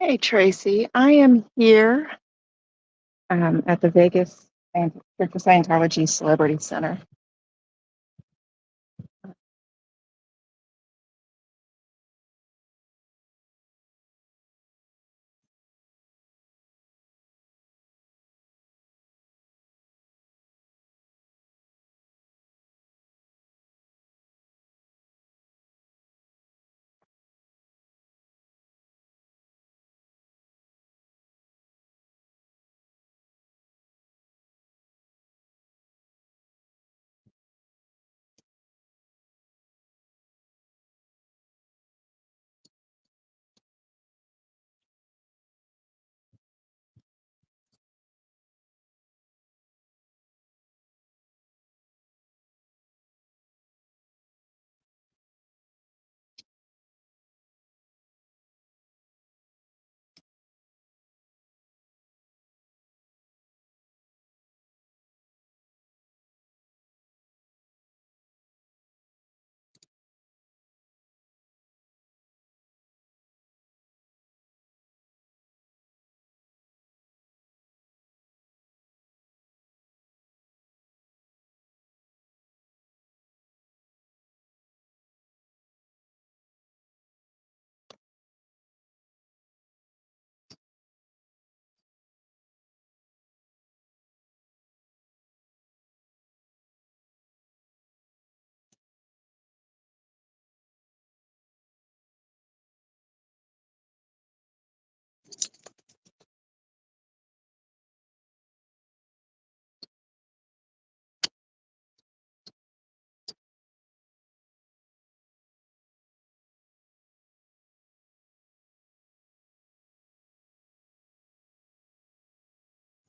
Hey Tracy, I am here at the Vegas Church of Scientology Celebrity Center.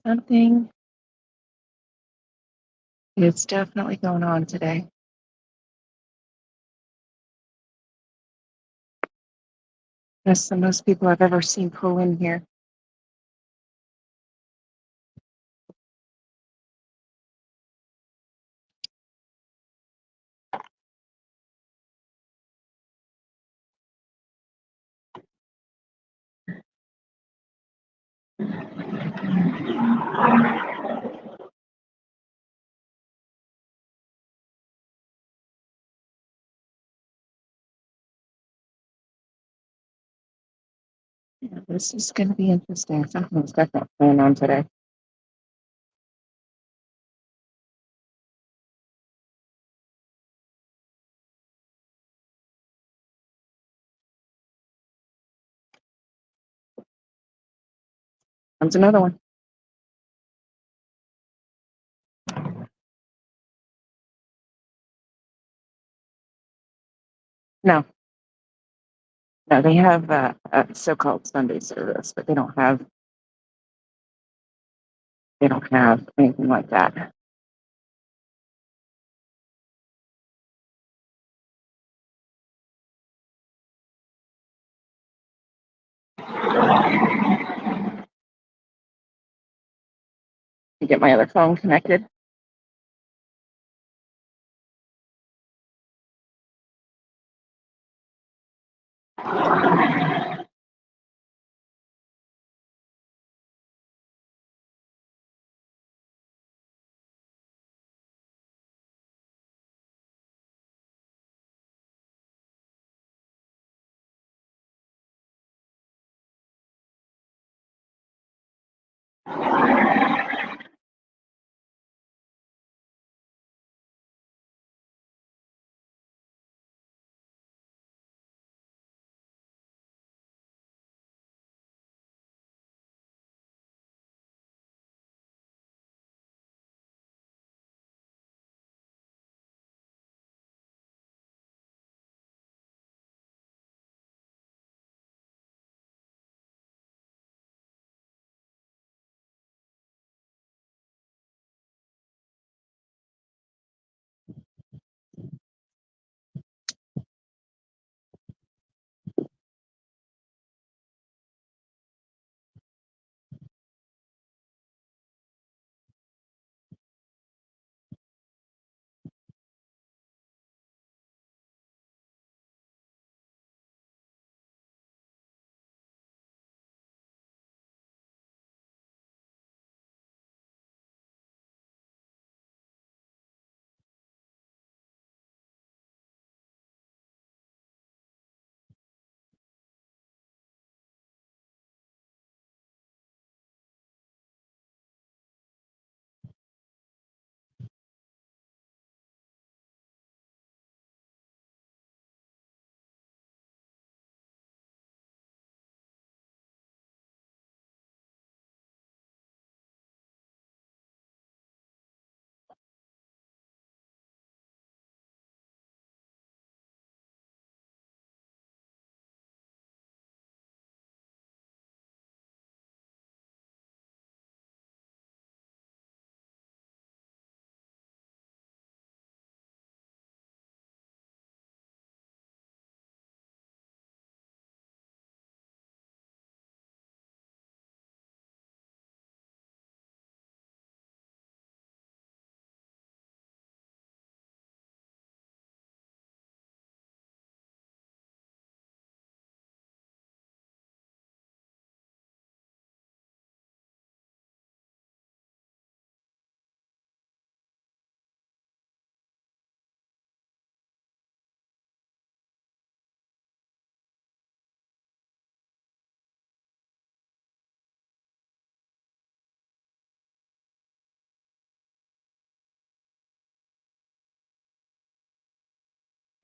Something is definitely going on today. That's the most people I've ever seen pull in here. Yeah, this is going to be interesting. Something's definitely going on today. Comes another one. No, no, they have a so-called Sunday service, but they don't have anything like that. You get my other phone connected.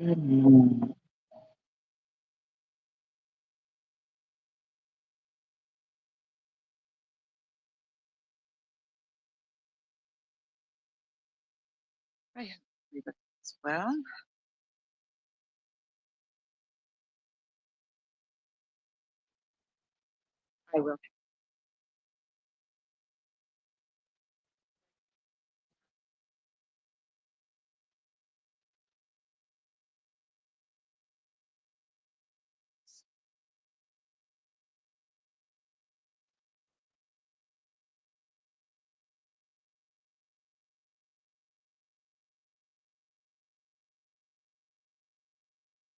Mm. I agree with as well. I will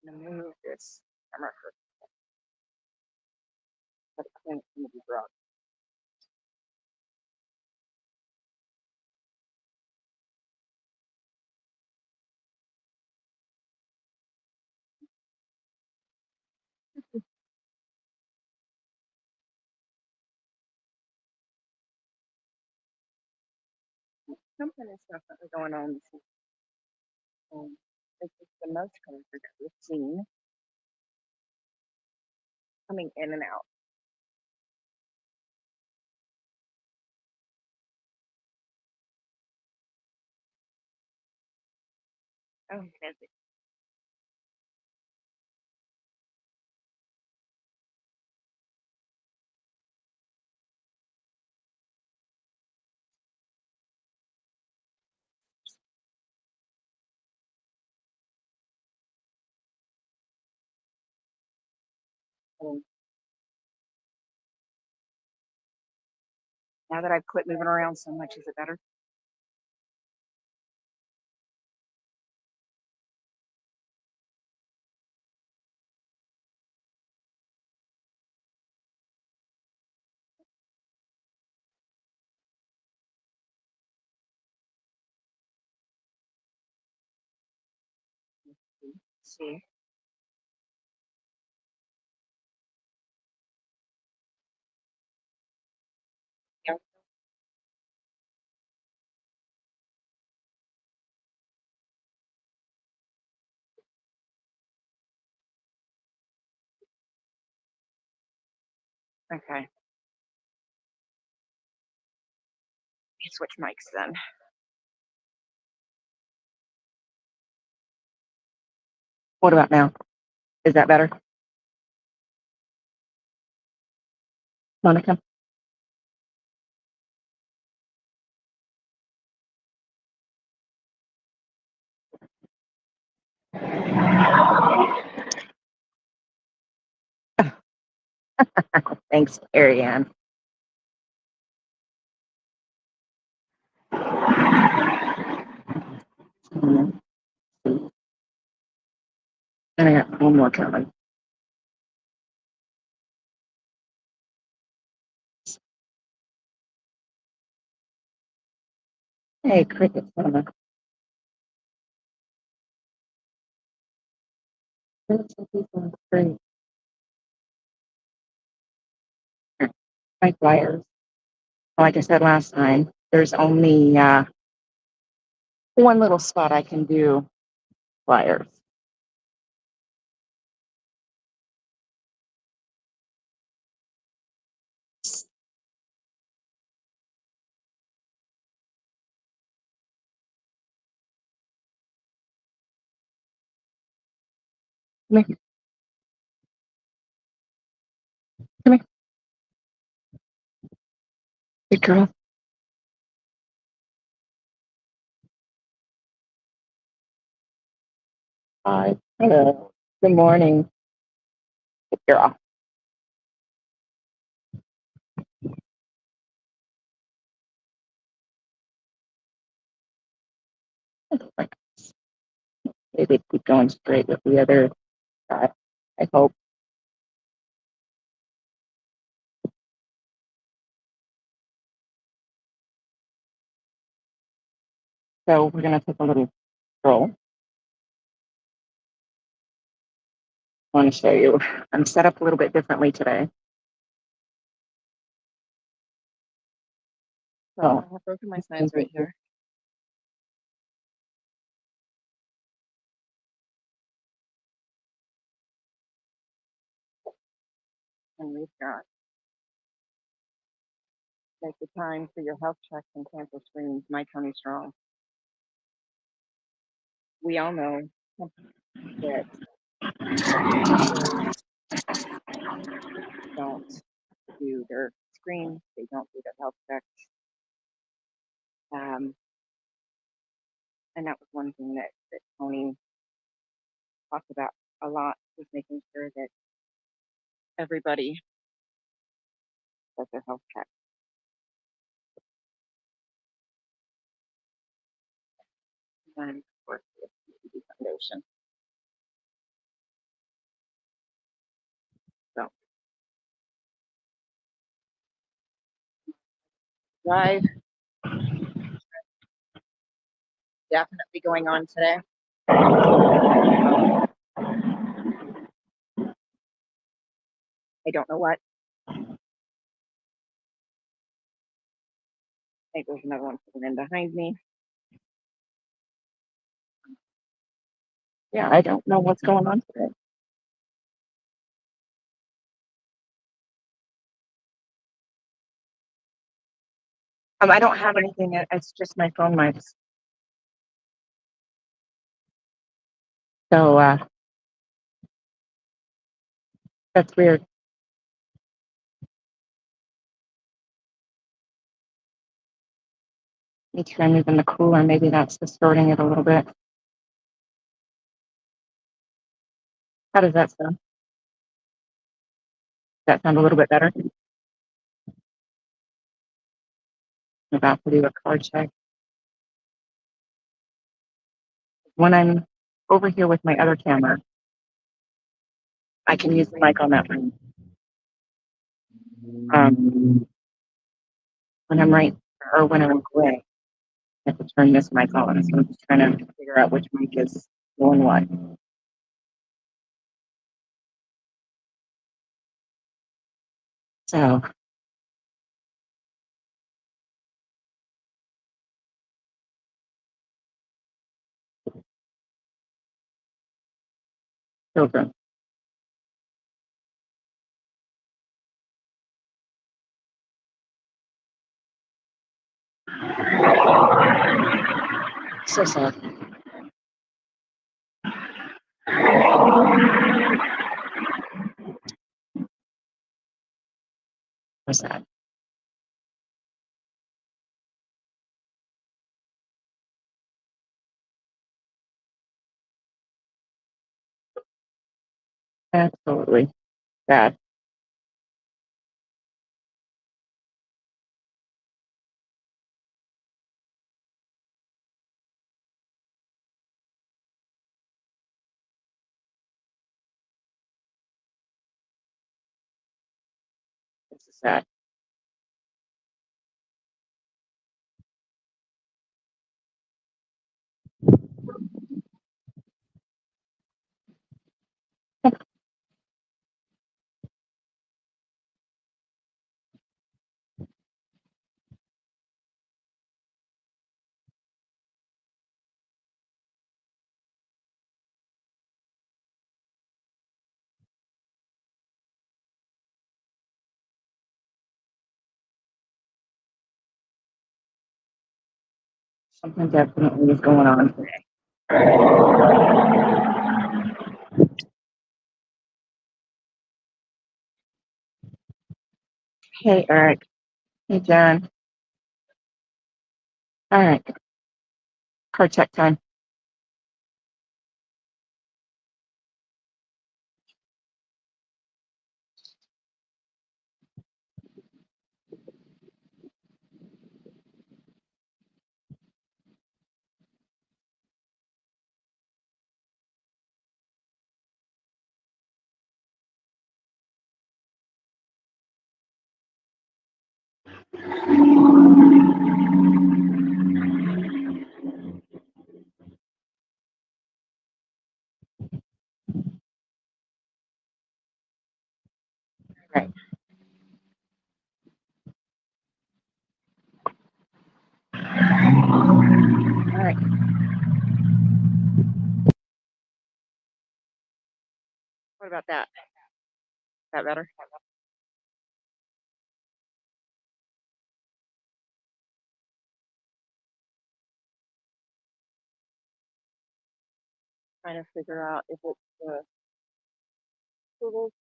move this camera for the point to be brought. Something is definitely going on. It's just the most comfort that we've seen coming in and out. Oh, busy. And now that I've quit moving around so much, is it better? See. Yeah. Okay. You switch mics then. What about now? Is that better, Monica? Thanks, Ariane. Mhm. And I got one more coming. Hey, crickets, Monica. Great. My flyers. Like I said last time, there's only one little spot I can do flyers. Come here, come here, good girl. Hi. Hello. Good morning, good girl. Maybe keep going straight with the other side. I hope. So we're gonna take a little stroll. I want to show you. I'm set up a little bit differently today. So I have both of my signs right here. And we've got make the time for your health checks and cancer screenings. My Tony Strong. We all know that don't do their screens, they don't do their health checks. And that was one thing that Tony talked about a lot, was making sure that everybody does their health check. And of course, the CBD Foundation. So, drive definitely going on today. I don't know what. I think there's another one sitting in behind me. Yeah, I don't know what's going on today. I don't have anything. It's just my phone mics. So that's weird. Me too. I'm moving the cooler. Maybe that's distorting it a little bit. How does that sound? Does that sound a little bit better? I'm about to do a card check. When I'm over here with my other camera, I can use the mic on that one. When I'm right, or when I walk away, I have to turn this mic on. So I'm just trying to figure out which mic is doing what. So children. So sad. So sad. Absolutely sad. This is sad. Something definitely is going on today. Hey, Eric. Hey, John. All right. Card check time. Right. All right. What about that? Is that better? trying to figure out if it's the little.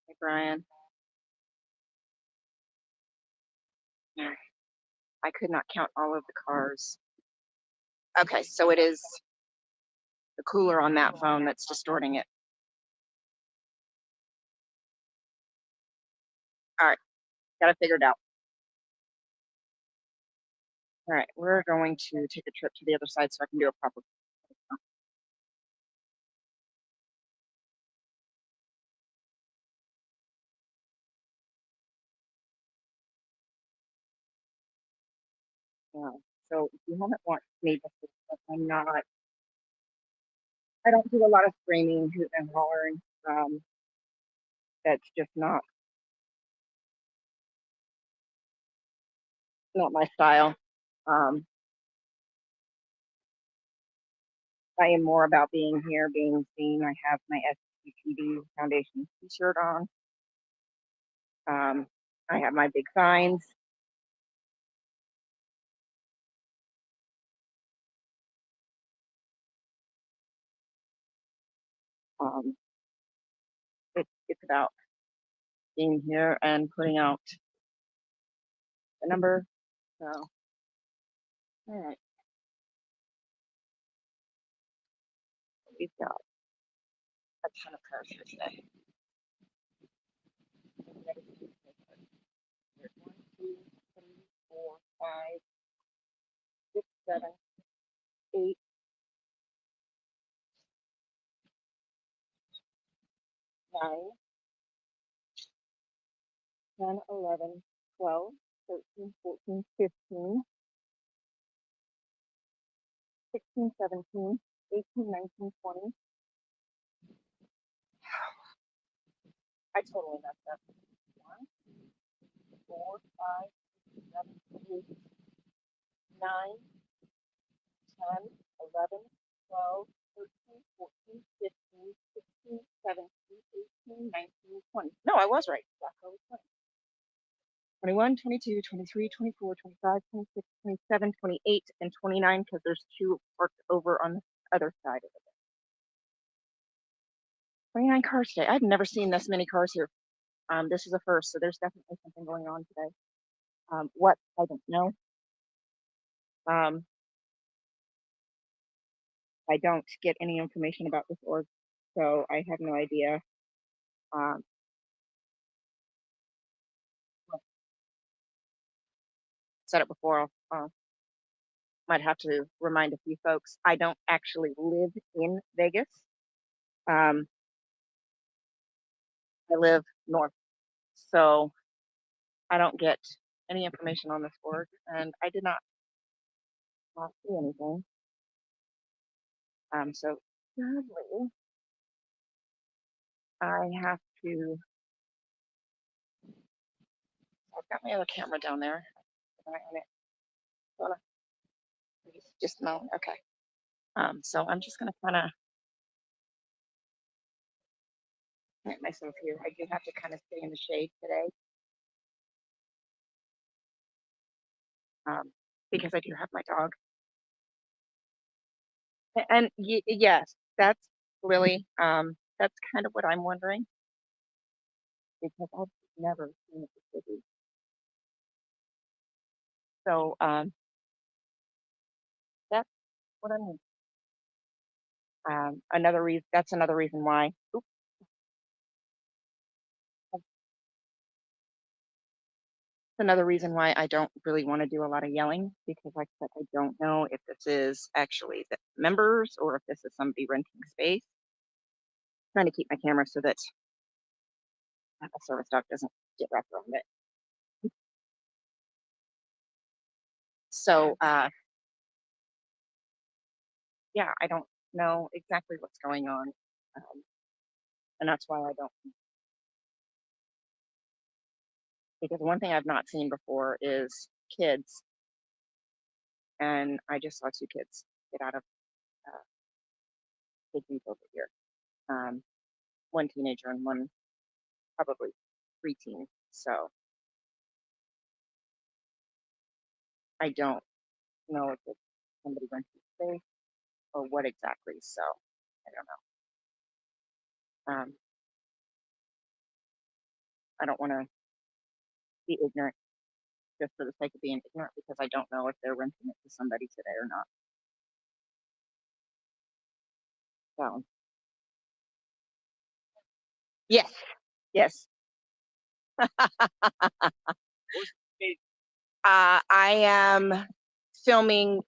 Hey, Brian. Yeah, I could not count all of the cars. Okay, so it is the cooler on that phone that's distorting it. All right, got it figured out. All right, we're going to take a trip to the other side so I can do a proper. Yeah. So if you haven't watched me before, I don't do a lot of screaming, hoot and hollering. That's just not my style. Um, I am more about being here, being seen. I have my SCTV Foundation T-shirt on. I have my big signs. Um, it's about being here and putting out the number. So, all right, we've got a ton of cars here today. There's 1, 2, 3, 4, 5, 6, 7, 8, 9, 10, 11, 12, 13, 14, 15, 16, 17, 18, 19, 20. I totally messed up. 1, 4, 5, 7, 8, 9, 10, 11, 12, 13, 14, 15, 16, 17, 18, 19, 20. No, I was right. Black hole was 20. 21, 22, 23, 24, 25, 26, 27, 28, and 29 because there's two parked over on the other side of it. 29 cars today. I've never seen this many cars here. This is a first, so there's definitely something going on today. What? I don't know. Um, I don't get any information about this org, so I have no idea. Um, said it before. Might have to remind a few folks. I don't actually live in Vegas. Um, I live north, so I don't get any information on this org, and I did not see anything. So sadly, I have to. I've got my other camera down there. On it. Wanna just a moment. Okay. So I'm just gonna kind of plant myself here. I do have to kind of stay in the shade today, because I do have my dog. And yes, that's really that's kind of what I'm wondering because I've never seen it before. So that's what I mean. Another reason. That's another reason why. Oops, that's another reason why I don't really want to do a lot of yelling because, like I said, I don't know if this is actually the members or if this is somebody renting space. Trying to keep my camera so that a service dog doesn't get wrapped around it. So yeah, I don't know exactly what's going on, and that's why I don't. Because one thing I've not seen before is kids and I just saw two kids get out of Big Beef over here. One teenager and one probably preteen. So I don't know if it's somebody went to space or what exactly. So I don't know. I don't want to be ignorant just for the sake of being ignorant because I don't know if they're renting it to somebody today or not. So yes, yes. I am filming.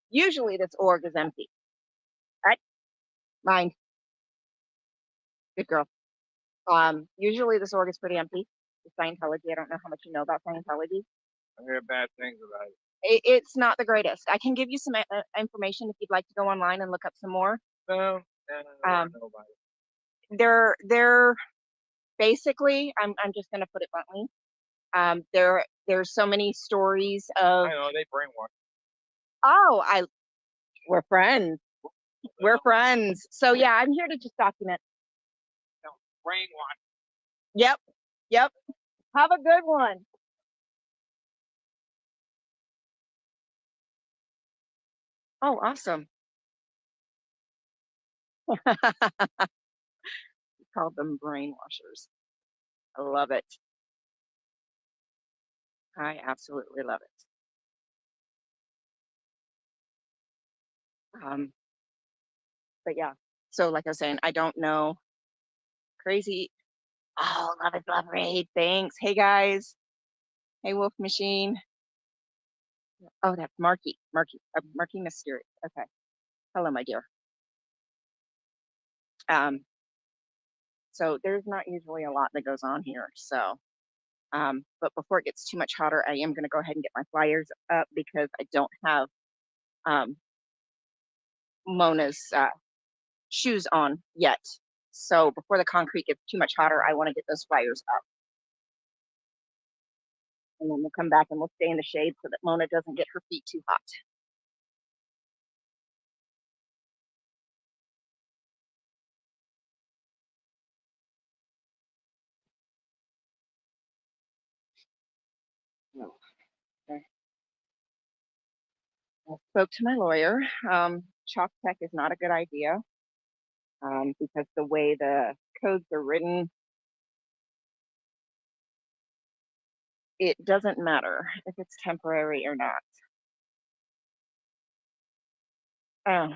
Usually this org is empty. Right? Mine. Good girl. Usually this org is pretty empty. The Scientology. I don't know how much you know about Scientology. I hear bad things about it. It's not the greatest. I can give you some information if you'd like to go online and look up some more. No, I know about it. They're basically. I'm just going to put it bluntly. There's so many stories of. I know they brainwash. Oh, we're friends. We're friends. So yeah, I'm here to just document. No, brainwash. Yep. Yep. Have a good one. Oh, awesome. Called them brainwashers. I love it. I absolutely love it. But yeah. So like I was saying, I don't know. Crazy. Oh, love it, love raid. Thanks. Hey guys. Hey Wolf Machine. Oh, that's Marky. Marky Mysterious. Okay. Hello, my dear. So there's not usually a lot that goes on here. So but before it gets too much hotter, I am going to go ahead and get my flyers up because I don't have Mona's shoes on yet. So before the concrete gets too much hotter, I want to get those flyers up. And then we'll come back and we'll stay in the shade so that Mona doesn't get her feet too hot. No. Okay. I spoke to my lawyer. Chalk tech is not a good idea because the way the codes are written, it doesn't matter if it's temporary or not. Oh,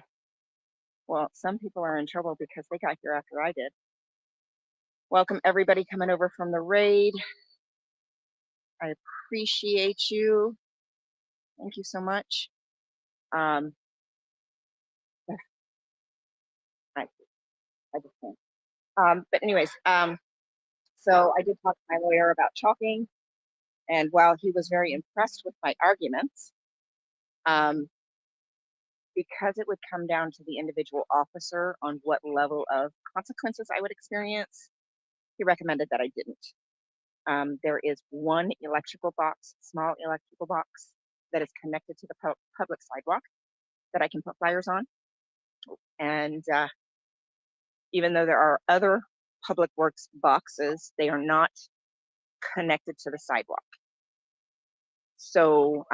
well, some people are in trouble because they got here after I did. Welcome everybody coming over from the raid. I appreciate you. Thank you so much. I just can't. But anyways, so I did talk to my lawyer about chalking, and while he was very impressed with my arguments, because it would come down to the individual officer on what level of consequences I would experience, he recommended that I didn't. There is one electrical box, small electrical box, that is connected to the public sidewalk that I can put flyers on. And even though there are other public works boxes, they are not connected to the sidewalk. So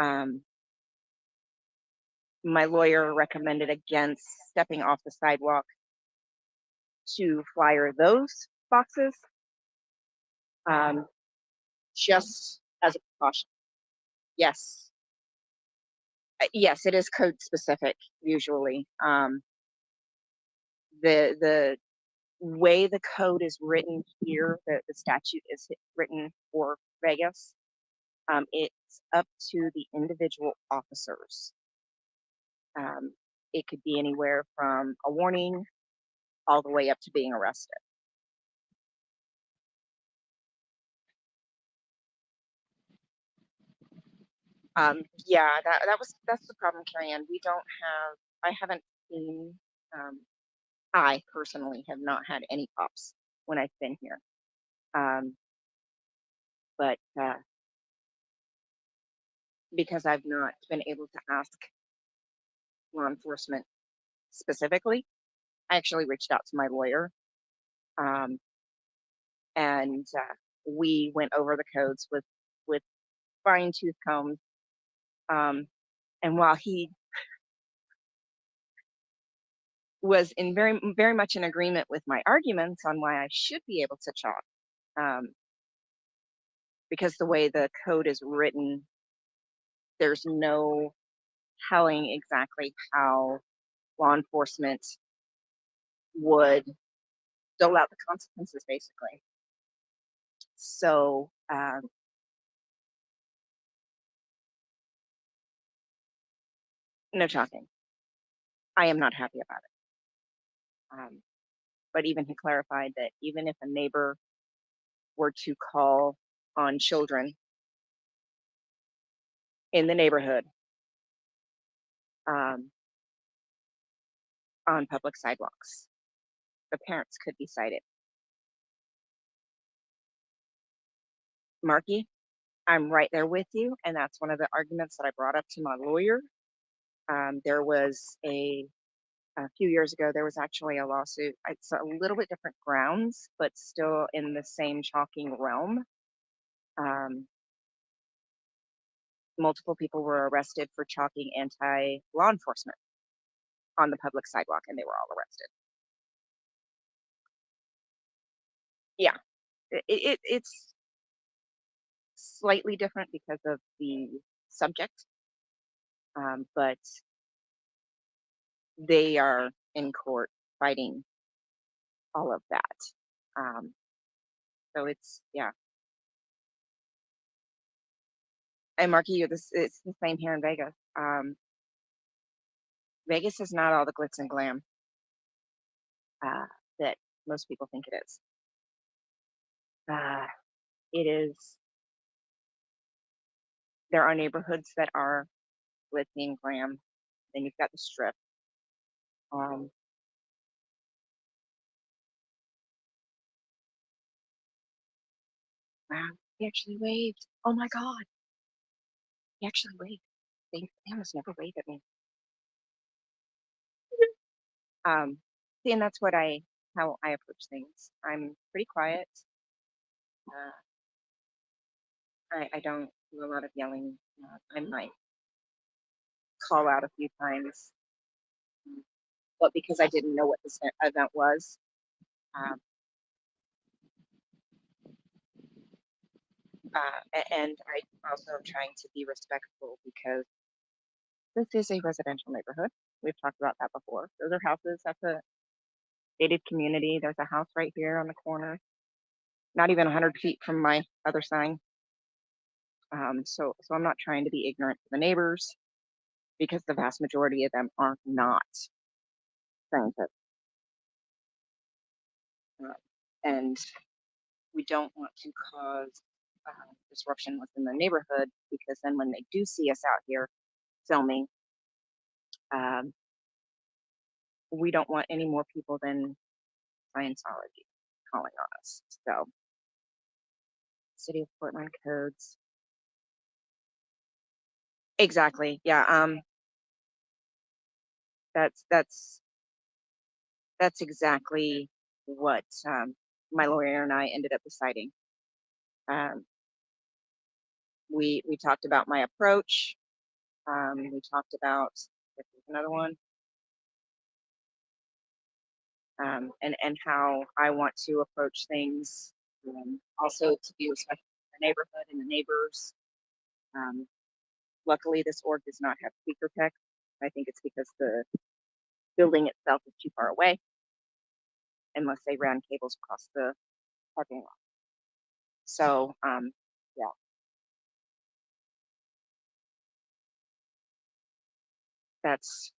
my lawyer recommended against stepping off the sidewalk to flyer those boxes, just as a precaution. Yes. Yes, it is code specific usually. The way the code is written here, the statute is written for Vegas. It's up to the individual officers. It could be anywhere from a warning all the way up to being arrested. Yeah, that's the problem, Carrie Ann. We don't have. I haven't seen. I personally have not had any cops when I've been here. But because I've not been able to ask law enforcement specifically. I actually reached out to my lawyer, um, and we went over the codes with fine tooth comb. Um, and while he was in very much in agreement with my arguments on why I should be able to chalk, um, because the way the code is written, there's no telling exactly how law enforcement would dole out the consequences, basically. So, no chalking. I am not happy about it. But even he clarified that even if a neighbor were to call on children in the neighborhood, um, on public sidewalks, the parents could be cited. Marky, I'm right there with you, and that's one of the arguments that I brought up to my lawyer. There was a few years ago, there was actually a lawsuit. It's a little bit different grounds, but still in the same chalking realm. Multiple people were arrested for chalking anti-law enforcement on the public sidewalk, and they were all arrested. Yeah, it's slightly different because of the subject, but they are in court fighting all of that. Um, so it's, yeah. And Marky, it's the same here in Vegas. Vegas is not all the glitz and glam uh, that most people think it is. Uh, it is. There are neighborhoods that are glitzy and glam. Then you've got the strip. Um, wow, he actually waved. Oh my God, he actually waved. They almost never wave at me. See, and that's how I approach things. I'm pretty quiet. Uh, I don't do a lot of yelling. I might call out a few times, but because I didn't know what this event was, um, and I also am trying to be respectful because this is a residential neighborhood. We've talked about that before. Those are houses. That's a gated community. There's a house right here on the corner, not even 100 feet from my other sign. So I'm not trying to be ignorant to the neighbors because the vast majority of them are not scientists. And we don't want to cause disruption within the neighborhood because then when they do see us out here filming, um, we don't want any more people than Scientology calling on us. So, City of Portland codes. Exactly. Yeah. That's that's that's exactly what my lawyer and I ended up deciding. Um, we talked about my approach. We talked about another one, and how I want to approach things. Also to be respectful of the neighborhood and the neighbors. Um, Luckily, this org does not have speaker tech. I think it's because the building itself is too far away, unless they ran cables across the parking lot. So, yeah, that's,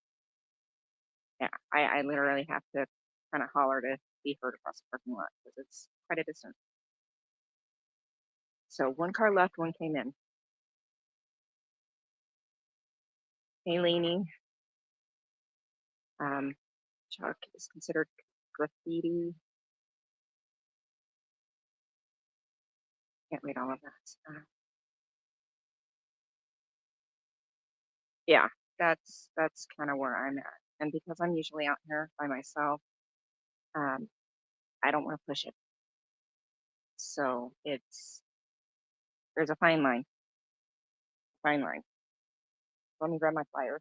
yeah, I literally have to kind of holler to be heard across the parking lot because it's quite a distance. So one car left, one came in. Hey, Lainey. Chuck is considered graffiti. Can't read all of that. yeah, that's kind of where I'm at. And because I'm usually out here by myself, um, I don't want to push it. So there's a fine line, fine line. Let me grab my flyer.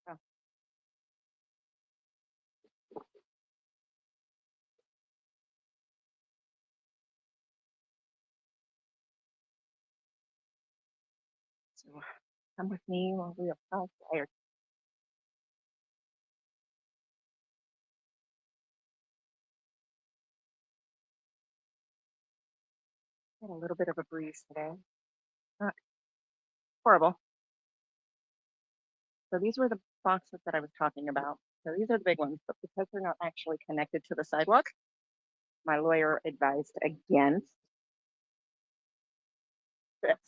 Oh, so come with me while we are flyer. Had a little bit of a breeze today. Not horrible. So these were the boxes that I was talking about. So these are the big ones, but because they're not actually connected to the sidewalk, my lawyer advised against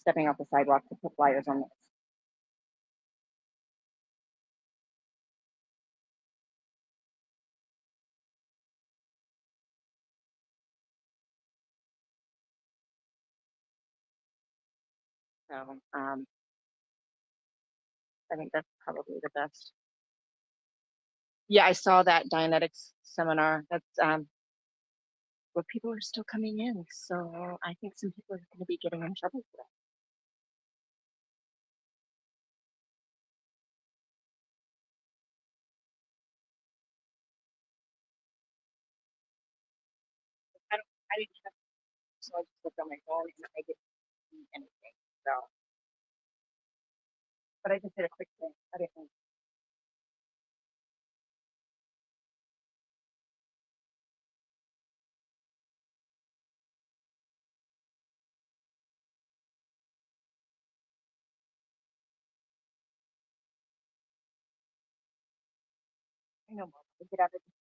stepping off the sidewalk to put flyers on this. So I think that's probably the best. Yeah, I saw that Dianetics seminar. That's but people are still coming in, so I think some people are going to be getting in trouble for that. I didn't check, so I just looked on my phone and I didn't see anything. So, but I just did a quick thing. I didn't. I know more. I get out of the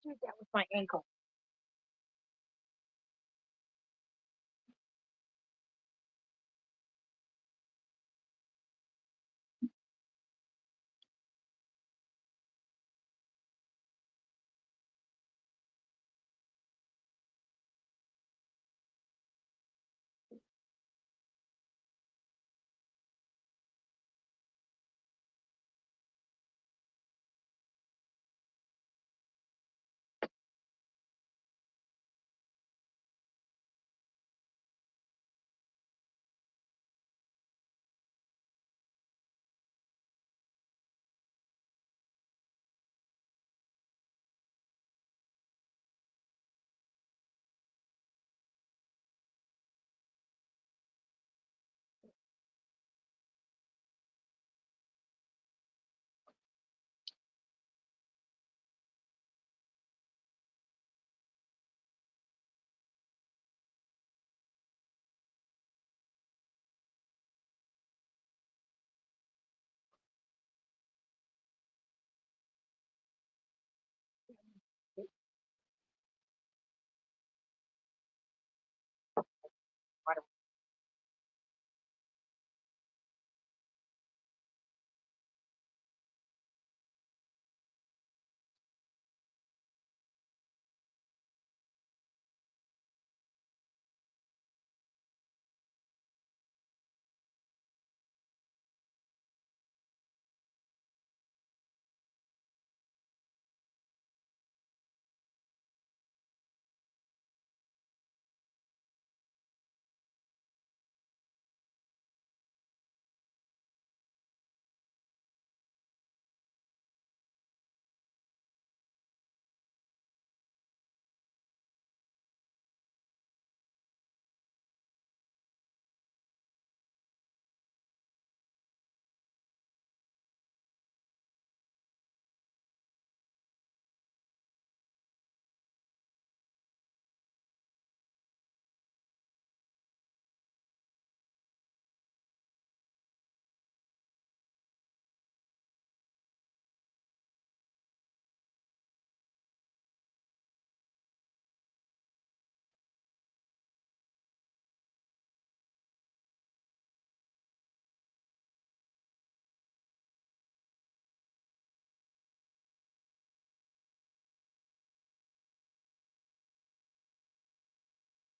Dude, that was my ankle.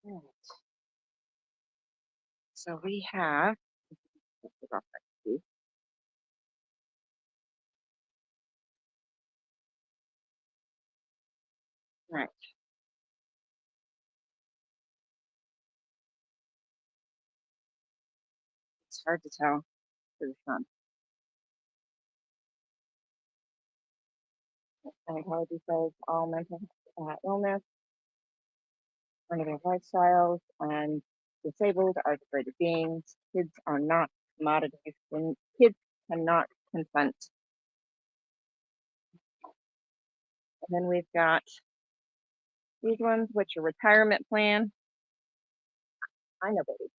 Right. So we have, right. It's hard to tell for the sun. Psychology says all mental illness, alternative lifestyles, and disabled are degraded beings. Kids are not commodities. When kids cannot consent. And then we've got these ones, which are retirement plan. I know, baby.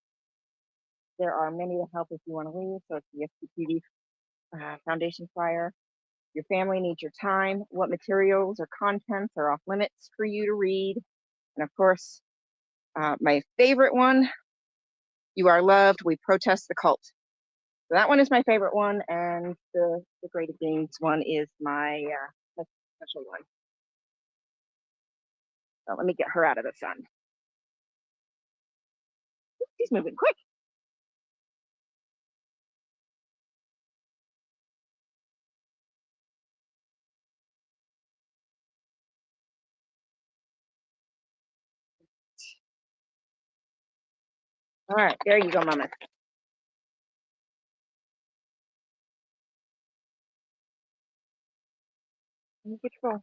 There are many to help if you want to leave. So it's the SPPD Foundation flyer. Your family needs your time. What materials or contents are off limits for you to read? And of course, my favorite one, you are loved. We protest the cult. So that one is my favorite one, and the Great Games one is my special one. So let me get her out of the sun. She's moving quick. All right, there you go, Mama. Let me get your phone.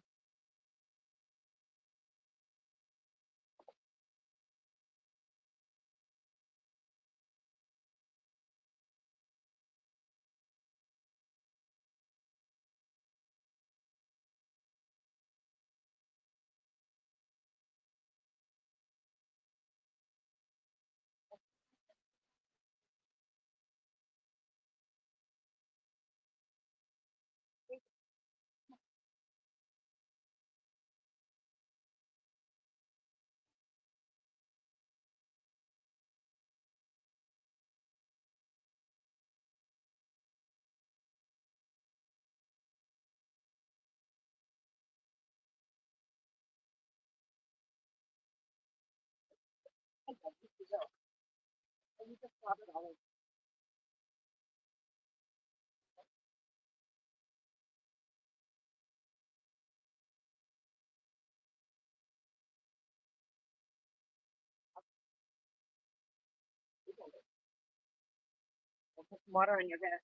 Put some water on your head.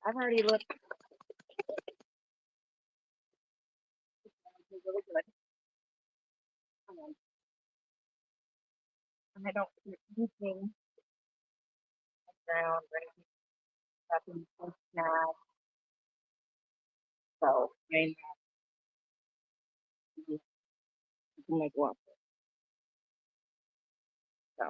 I've already looked really good. And I don't see anything around or anything happening now. So I can make one. So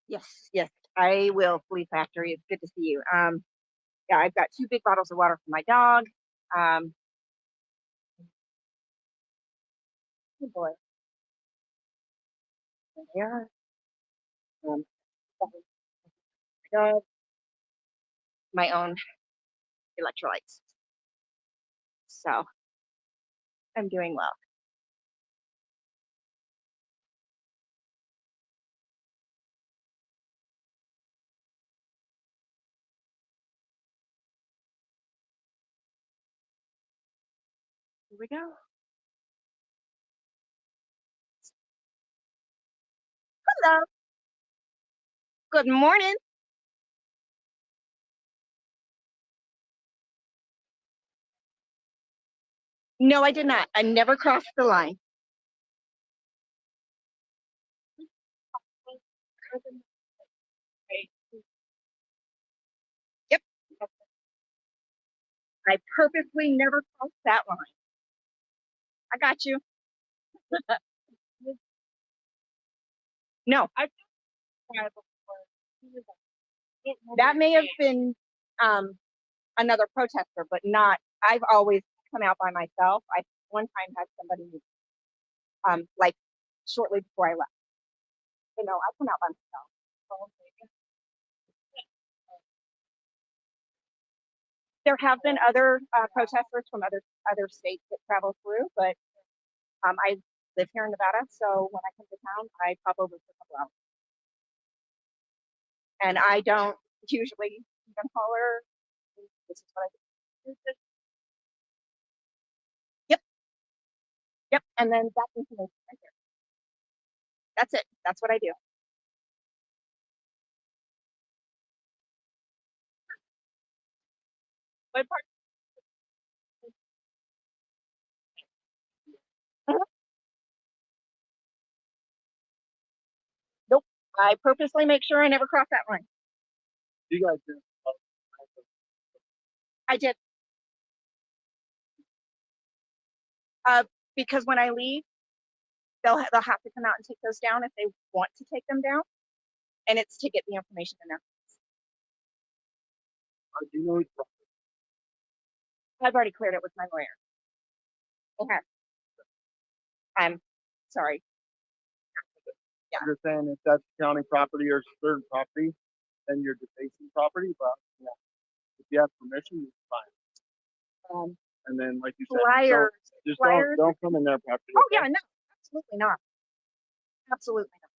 yes, yes, I will. Flea Factory. It's good to see you. Yeah, I've got two big bottles of water for my dog. Um, oh boy, and there. Um, dog, my own electrolytes. So I'm doing well. Here we go. Hello. Good morning. No, I did not. I never crossed the line. Yep. I purposely never crossed that line. I got you. No, that may have been another protester, but not. I've always come out by myself. I one time had somebody like shortly before I left. You know, I come out by myself. There have been other protesters from other states that travel through, but I live here in Nevada, so when I come to town, I pop over for a couple hours. And I don't usually even holler. This is what I do. Yep, yep. And then that's information right there. That's it. That's what I do. What part? Nope. I purposely make sure I never cross that line. You guys do. I did. Because when I leave, they'll have to come out and take those down if they want to take them down, and it's to get the information in there. Do you know? I've already cleared it with my lawyer. Okay. I'm sorry. Yeah. You're saying if that's county property or certain property, then you're defacing property, but yeah, if you have permission, it's fine. And then, like you said, flyers, just flyers. don't come in their property. Oh yeah, no, absolutely not. Absolutely not.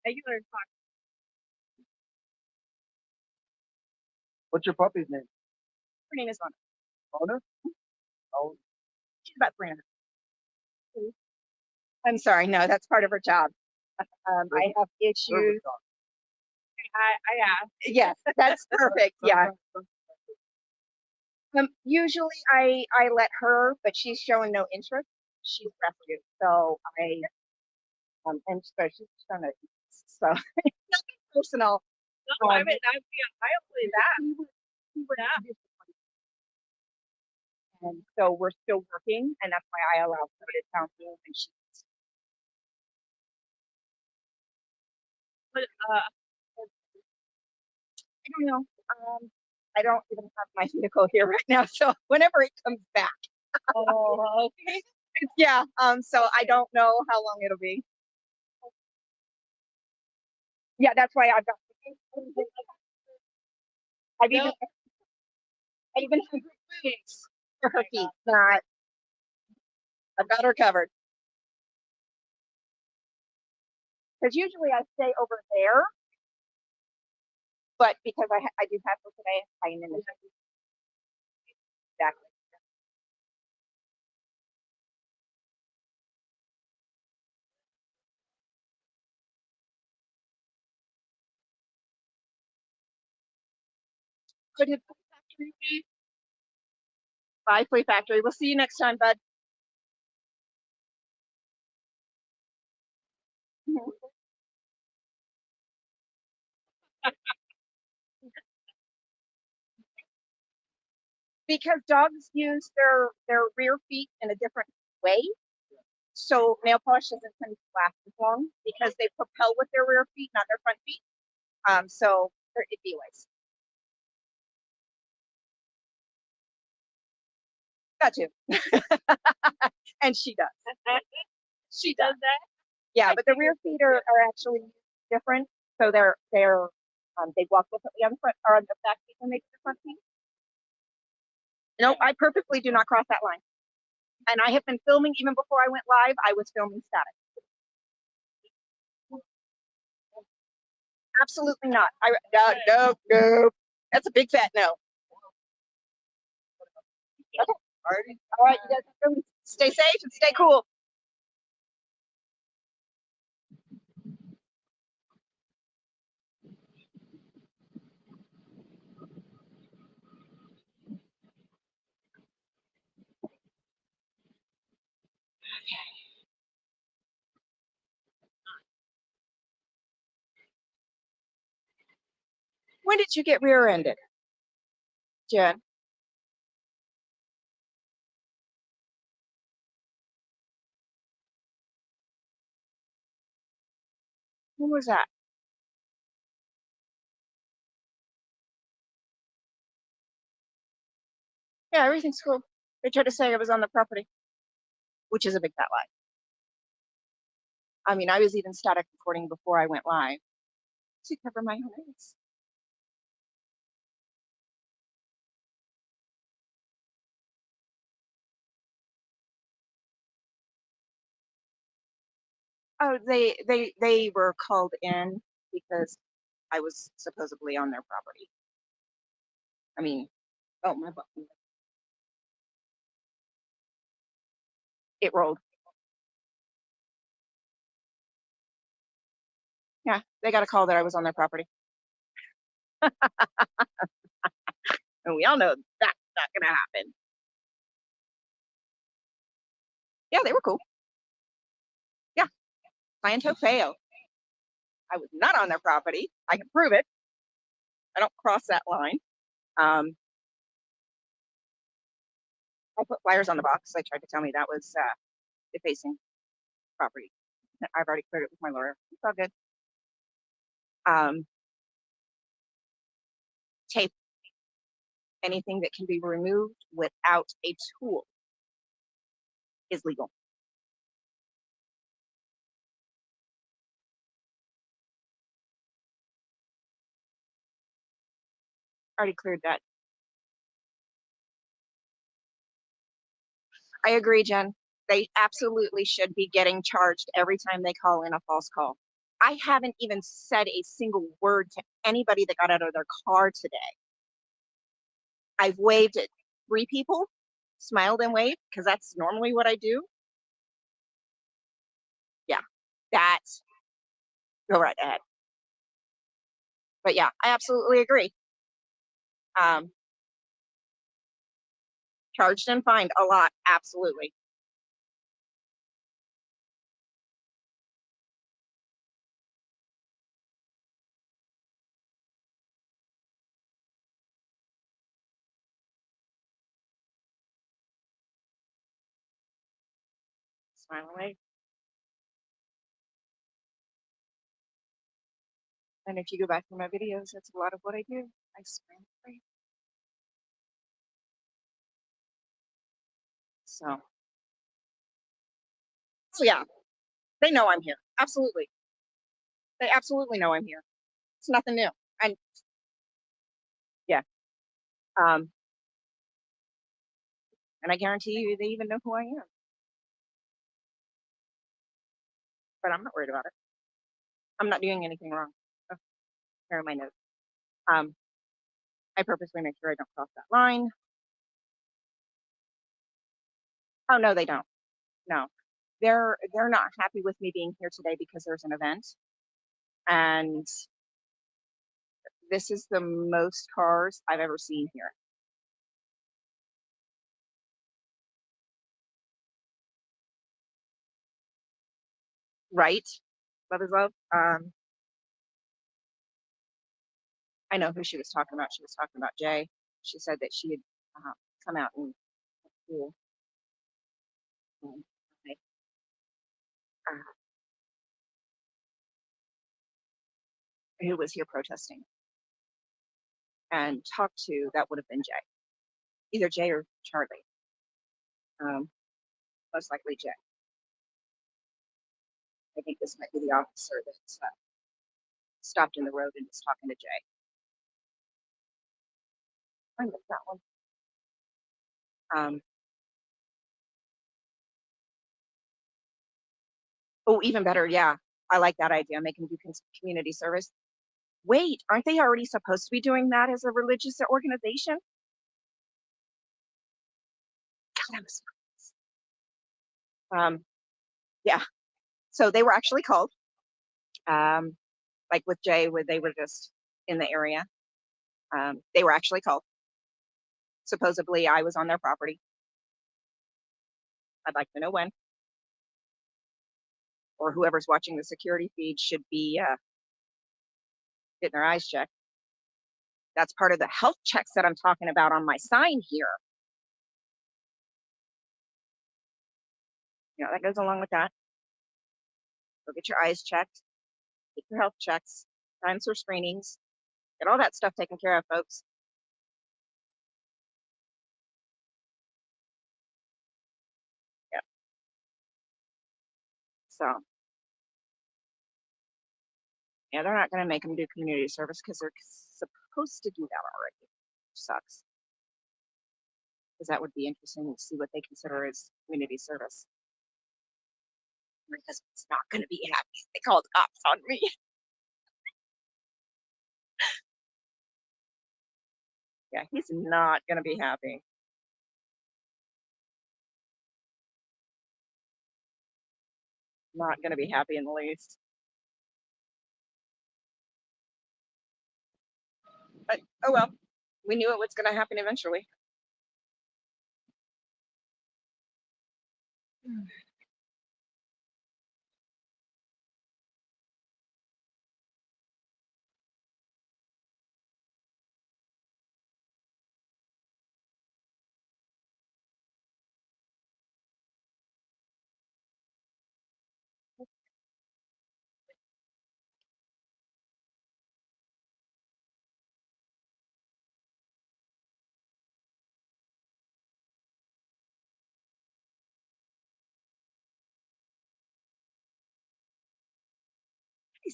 Regular talk. What's your puppy's name? Her name is Mona. Mona? Oh, She's about 300. I'm sorry, no, that's part of her job. I have issues. Yes, that's perfect. Yeah. Usually I let her, but she's showing no interest. She's rescued, so and so she's trying to. So nothing personal. No, I mean, I believe that. Yeah. And so we're still working, and that's why I allow her to town home, and she's. But I don't know. I don't even have my vehicle here right now, so whenever it comes back. Oh, okay. Yeah. So I don't know how long it'll be. Yeah, that's why I've got. I've even. I even have boots for her feet. Not. I've got her covered. Because usually I stay over there, but because I do have her today, I am in the exactly. Good. Bye, Flea Factory. We'll see you next time, bud. Because dogs use their rear feet in a different way. So nail polish doesn't tend to last as long because they propel with their rear feet, not their front feet. So they're iffy ways. Got you. And she does. She does that. Yeah, but the rear feet are actually different. So they walk differently on the front or on the back feet than they do the front feet. No, I purposely do not cross that line. And I have been filming even before I went live. I was filming static. Absolutely not. No. That's a big fat no. Okay. All right, you guys stay safe and stay cool. When did you get rear-ended, Jen? When was that? Yeah, everything's cool. They tried to say I was on the property, which is a big fat lie. I mean, I was even static recording before I went live to cover my own ass. Oh, they were called in because I was supposedly on their property. I mean, oh my button. It rolled. Yeah, they got a call that I was on their property. And we all know that's not gonna happen. Yeah, they were cool. Yeah, sciento fail. I was not on their property. I can prove it. I don't cross that line. I put flyers on the box. They tried to tell me that was defacing property. I've already cleared it with my lawyer. It's all good. Tape, anything that can be removed without a tool is legal. Already cleared that. I agree, Jen. They absolutely should be getting charged every time they call in a false call. I haven't even said a single word to anybody that got out of their car today. I've waved at 3 people, smiled and waved, because that's normally what I do. Yeah, that's go right ahead. But yeah, I absolutely agree. Charged and fined a lot, absolutely. Smile away. And if you go back to my videos, that's a lot of what I do. I smile away. So yeah, they know I'm here. Absolutely. They absolutely know I'm here. It's nothing new. And yeah. Um, and I guarantee you they even know who I am. But I'm not worried about it. I'm not doing anything wrong. Oh, here are my notes. I purposely make sure I don't cross that line. Oh no, they don't. No. They're not happy with me being here today because there's an event. And this is the most cars I've ever seen here. Right? Love is love. I know who she was talking about. She was talking about Jay. She said that she had come out and school. Um, uh, who was here protesting and talked to, that would have been Jay, either Jay or Charlie. Most likely Jay. I think this might be the officer that stopped in the road and was talking to Jay. I missed that one. Oh, even better. Yeah, I like that idea. Make them do community service. Wait, aren't they already supposed to be doing that as a religious organization? God, yeah. So they were actually called, like with Jay, where they were just in the area. They were actually called. Supposedly, I was on their property. I'd like to know when. or whoever's watching the security feed should be getting their eyes checked. That's part of the health checks that I'm talking about on my sign here. You know, that goes along with that. Go get your eyes checked, get your health checks, cancer screenings, get all that stuff taken care of, folks. Yeah. So, yeah, they're not going to make them do community service because they're supposed to do that already. Which sucks. Because that would be interesting to see what they consider as community service. Because it's not going to be happy. They called cops on me. Yeah, he's not going to be happy. Not going to be happy in the least. But, oh well, we knew it was going to happen eventually.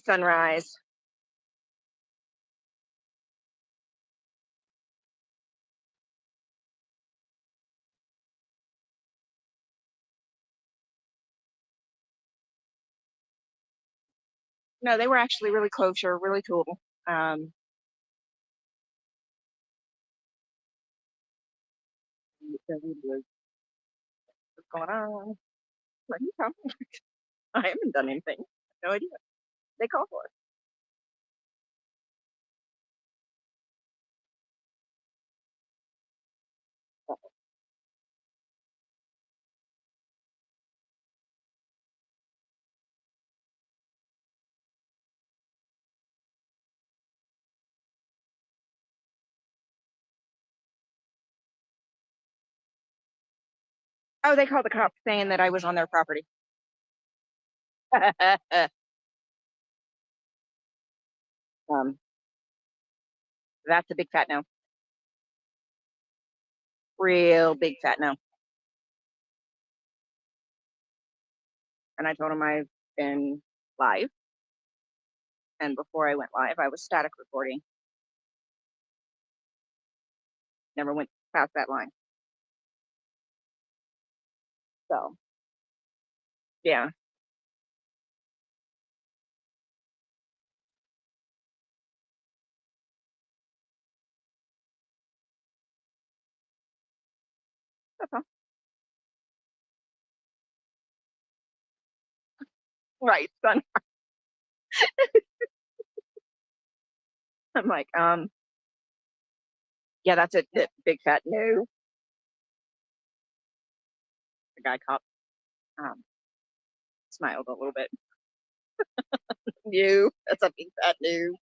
Sunrise. No, they were actually really kosher, really cool. What's going on? What are you talking about? I haven't done anything. No idea. They call for it. Oh, they called the cops saying that I was on their property. That's a big fat no. Real big fat no. And I told him I've been live. And before I went live, I was static recording. Never went past that line. So, yeah. That's all. Right, son. I'm like, yeah, that's it. Big fat no. The guy cop smiled a little bit. No, that's a big fat no.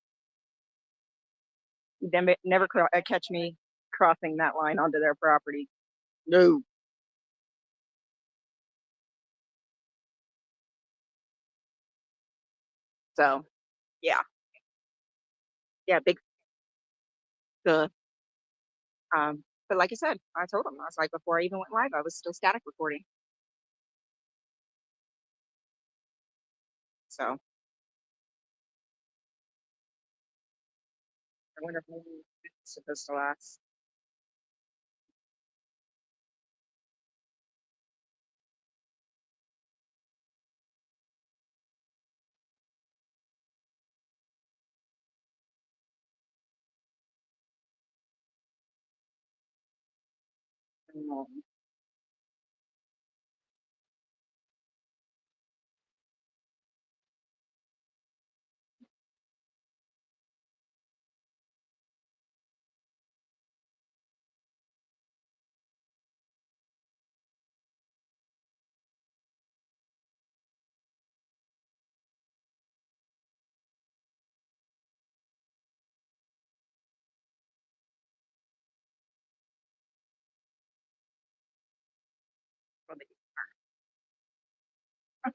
Never catch me crossing that line onto their property. No. So, yeah. Yeah, big. Uh, but like I said, I told him, I was like, before I even went live, I was still static recording. So, I wonder if maybe it's supposed to last. Um, You're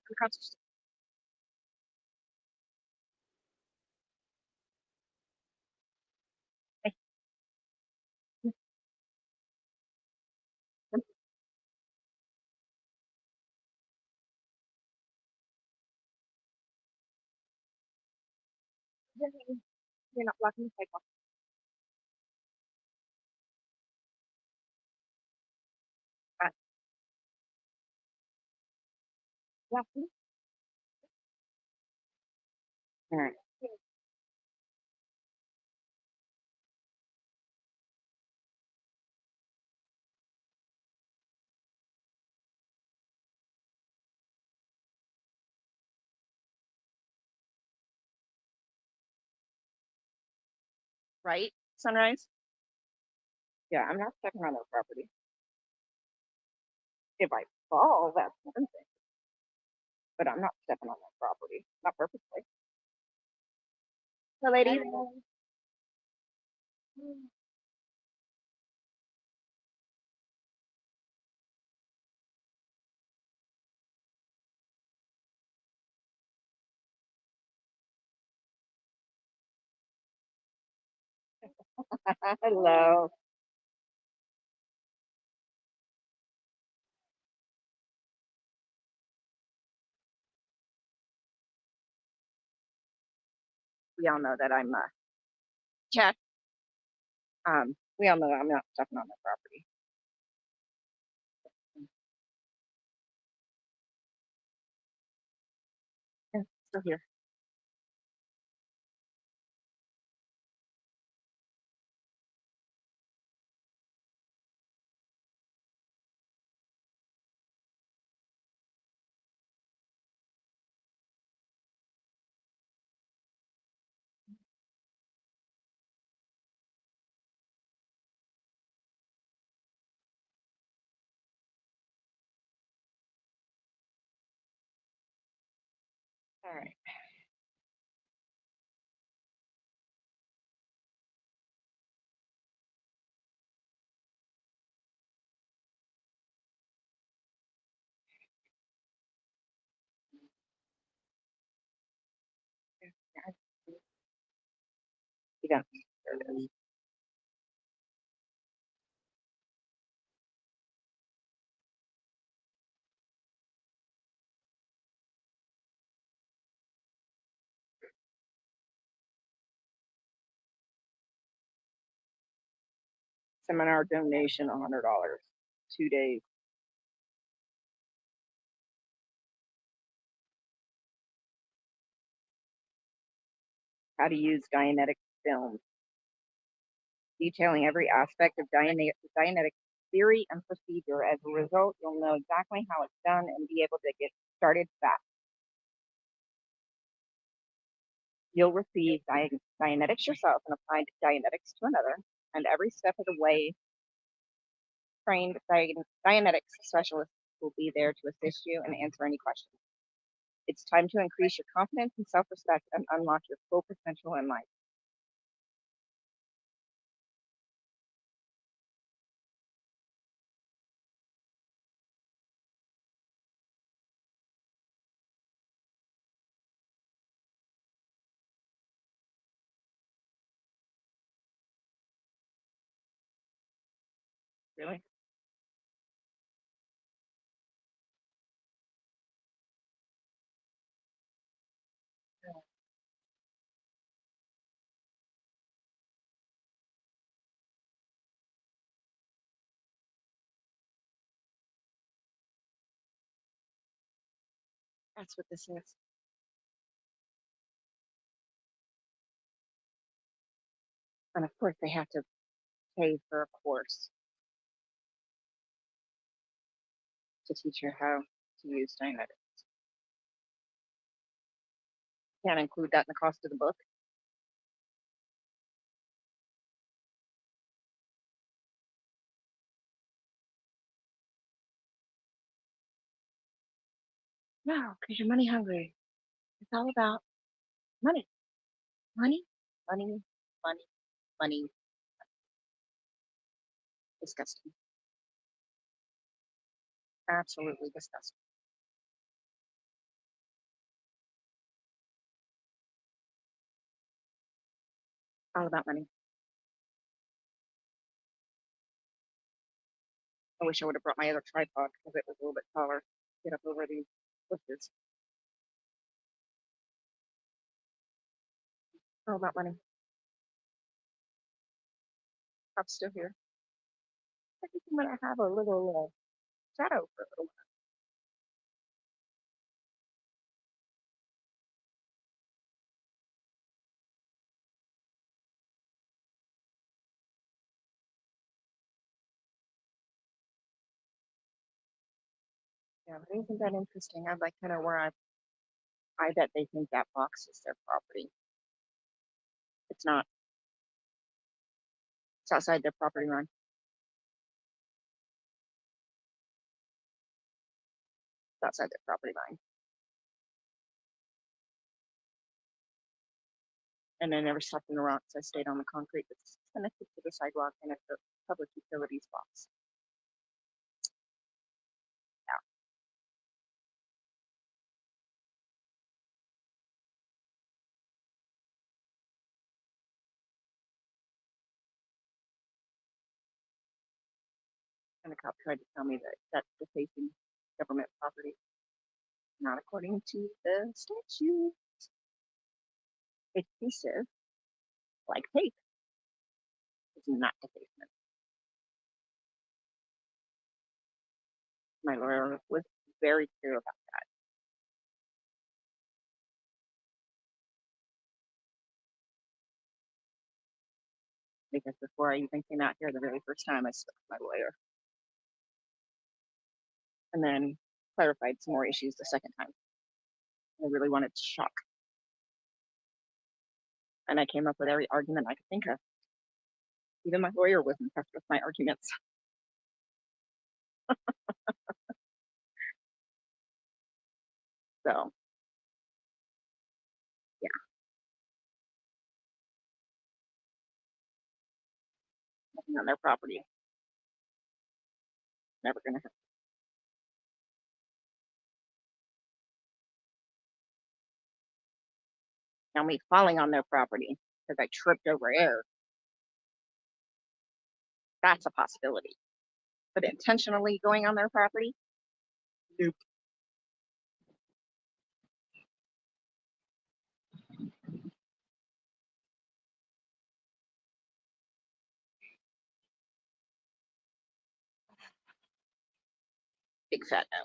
not blocking the sidewalk. Yeah. All right. Right? Sunrise? Yeah, I'm not stepping on their property. If I fall, that's one thing. But I'm not stepping on their property. Not purposely. The lady. Hello. We all know that I'm check. We all know I'm not stepping on their property. Yeah, still here. All right. You don't. There it is. Seminar donation, $100. 2 days. How to use Dianetic film, detailing every aspect of Dianetic theory and procedure. As a result, you'll know exactly how it's done and be able to get started fast. You'll receive Dianetics yourself and apply Dianetics to another, and every step of the way, trained Dianetics specialists will be there to assist you and answer any questions. It's time to increase your confidence and self-respect and unlock your full potential in life. Really? That's what this is. And of course, they have to pay for a course to teach her how to use Dianetics. Can't include that in the cost of the book. No, because you're money hungry. It's all about money, money, money, money, money. Disgusting. Absolutely disgusting. All about money. I wish I would have brought my other tripod because it was a little bit taller. Get up over these bushes. All about money. I'm still here. I think I'm gonna have a little shadow for a little while. Yeah, but isn't that interesting? I'd like to know where I bet they think that box is their property. It's not. It's outside their property line. It's outside their property line. And I never stepped in the rocks. I stayed on the concrete that's connected to the sidewalk and at the public utilities box. Yeah. And the cop tried to tell me that that's defacing government property. Not according to the statute. It's adhesive, like tape. It's not defacement. My lawyer was very clear about that. Because before I even came out here the very first time, I spoke to my lawyer. And then clarified some more issues the second time. I really wanted to shock. And I came up with every argument I could think of. Even my lawyer was impressed with my arguments. So, yeah. Nothing on their property. Never gonna happen. Now me falling on their property because I tripped over air. That's a possibility. But intentionally going on their property? Nope. Big fat no.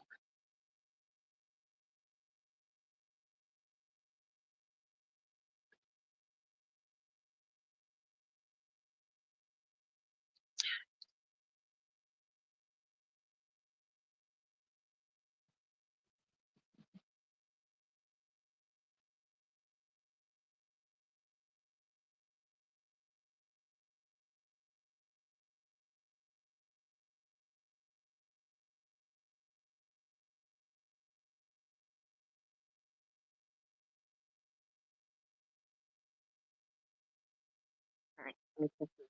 All right. Let me put this.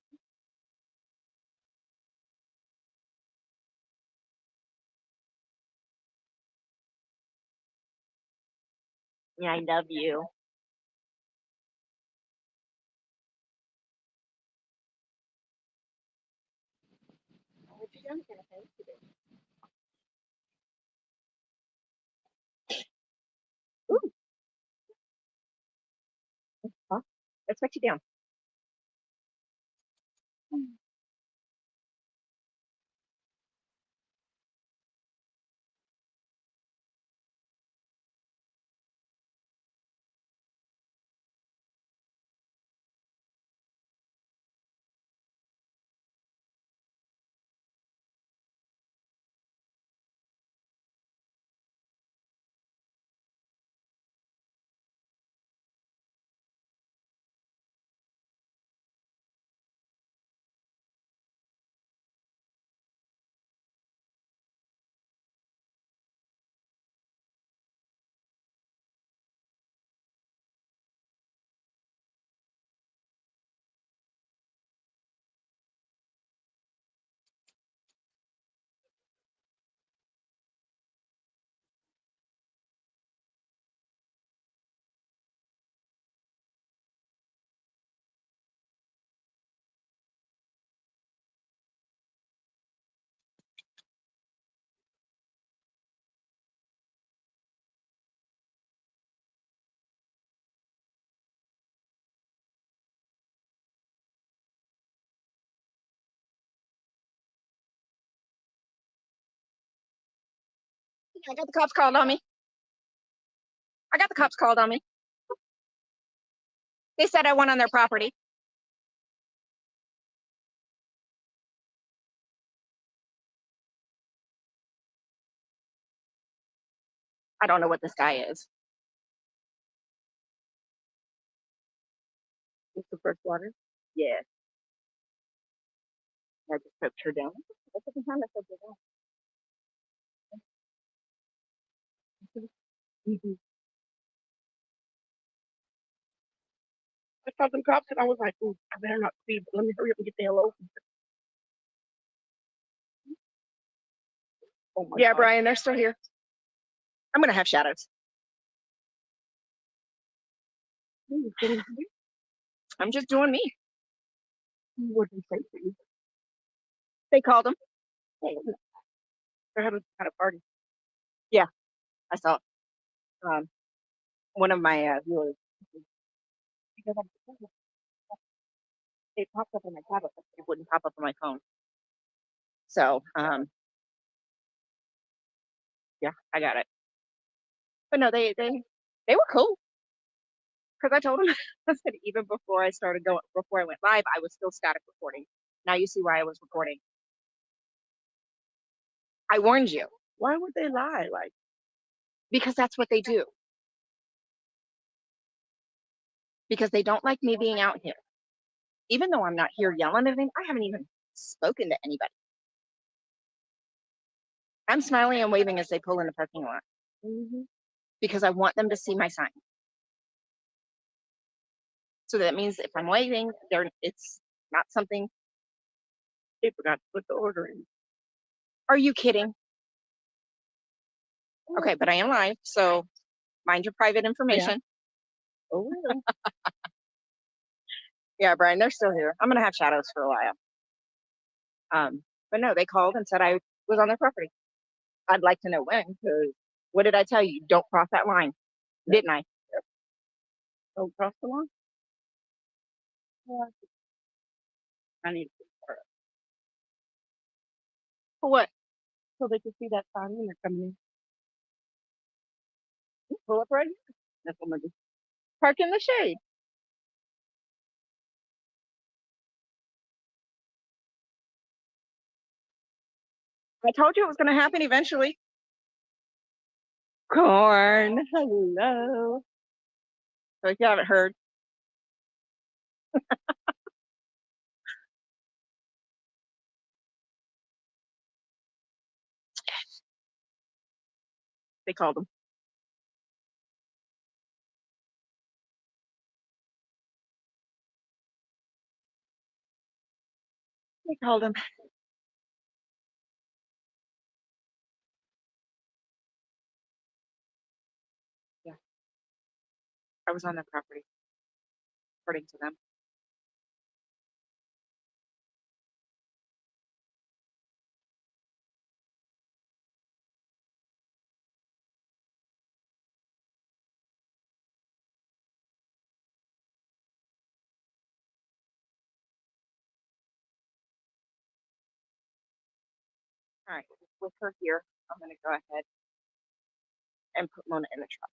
Yeah, I love you. What you done for the today? Ooh, huh? Let's put you down. I got the cops called on me. I got the cops called on me. They said I went on their property. I don't know what this guy is. It's the first water. Yeah. I just poked her down. The second time I poked her down. Mhm. I saw them cops and I was like, "Ooh, I better not speed. But let me hurry up and get the hell over." Oh my Yeah, God. Brian, they're still here. I'm gonna have shadows. I'm just doing me. What did they say to you? They called him. They're having kind of party. I saw one of my viewers. Because It popped up on my tablet, but it wouldn't pop up on my phone. So, yeah, I got it. But no, they were cool. Because I told them, I said even before I went live, I was still static recording. Now you see why I was recording. I warned you why would they lie? Like, because that's what they do. Because they don't like me being out here. Even though I'm not here yelling at them, I haven't even spoken to anybody. I'm smiling and waving as they pull in the parking lot because I want them to see my sign. So that means if I'm waving, it's not something. they forgot to put the order in. Are you kidding? Okay, but I am live, so mind your private information. Oh, well. Yeah, Brian, they're still here. I'm gonna have shadows for a while. But no, they called and said I was on their property. I'd like to know when, because what did I tell you? Don't cross that line, didn't I? Don't cross the line. Yeah. I need to start For what? so they can see that sign when they're coming in. Pull up right here. That's what I'm gonna do. Park in the shade. I told you it was gonna happen eventually. Corn, hello. So if you haven't heard, they called him. They called him. Yeah, I was on their property, according to them. All right, with her here, I'm gonna go ahead and put Mona in the truck.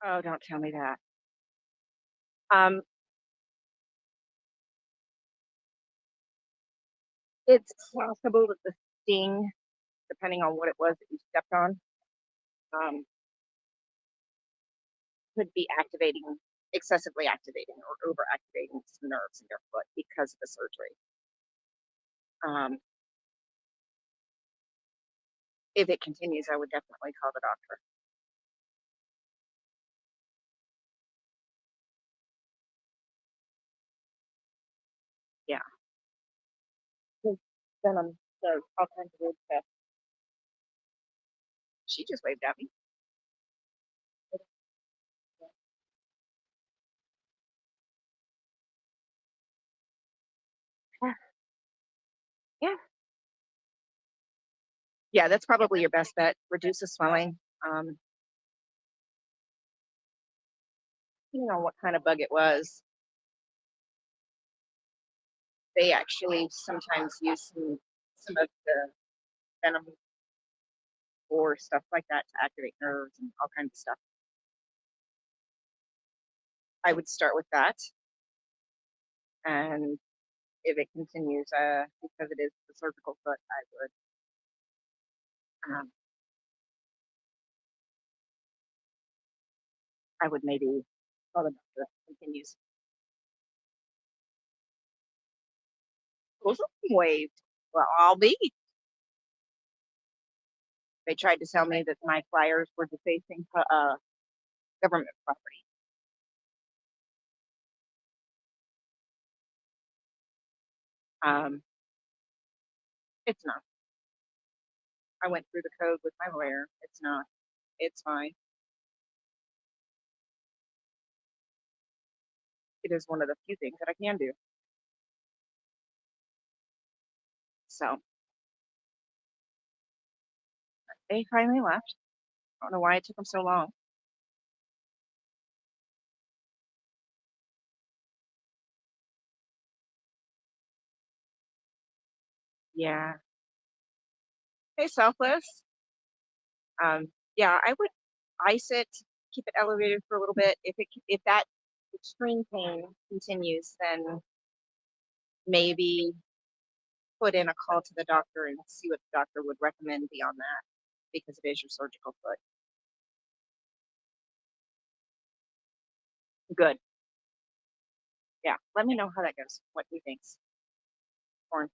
Oh, don't tell me that. It's possible that the sting, depending on what it was that you stepped on, um, could be excessively activating or overactivating some nerves in your foot because of the surgery. Um, if it continues, I would definitely call the doctor. Yeah. Venom does all kinds of weird stuff. She just waved at me. Yeah. Yeah, that's probably your best bet. Reduce the swelling. Depending on what kind of bug it was, they actually sometimes use some of the venom or stuff like that to activate nerves and all kinds of stuff. I would start with that, and if it continues, because it is the surgical foot, um, I would maybe call the doctor if it continues. Also waved. Well, I'll be. They tried to tell me that my flyers were defacing government property. Um, it's not. I went through the code with my lawyer. It's not. It's fine. It is one of the few things that I can do. So they finally left. I don't know why it took them so long. Yeah. Hey, selfless. Yeah, I would ice it, keep it elevated for a little bit. If that extreme pain continues, then maybe put in a call to the doctor and see what the doctor would recommend beyond that, because it is your surgical foot. Good. Yeah. Let me know how that goes. What he thinks. Or I'm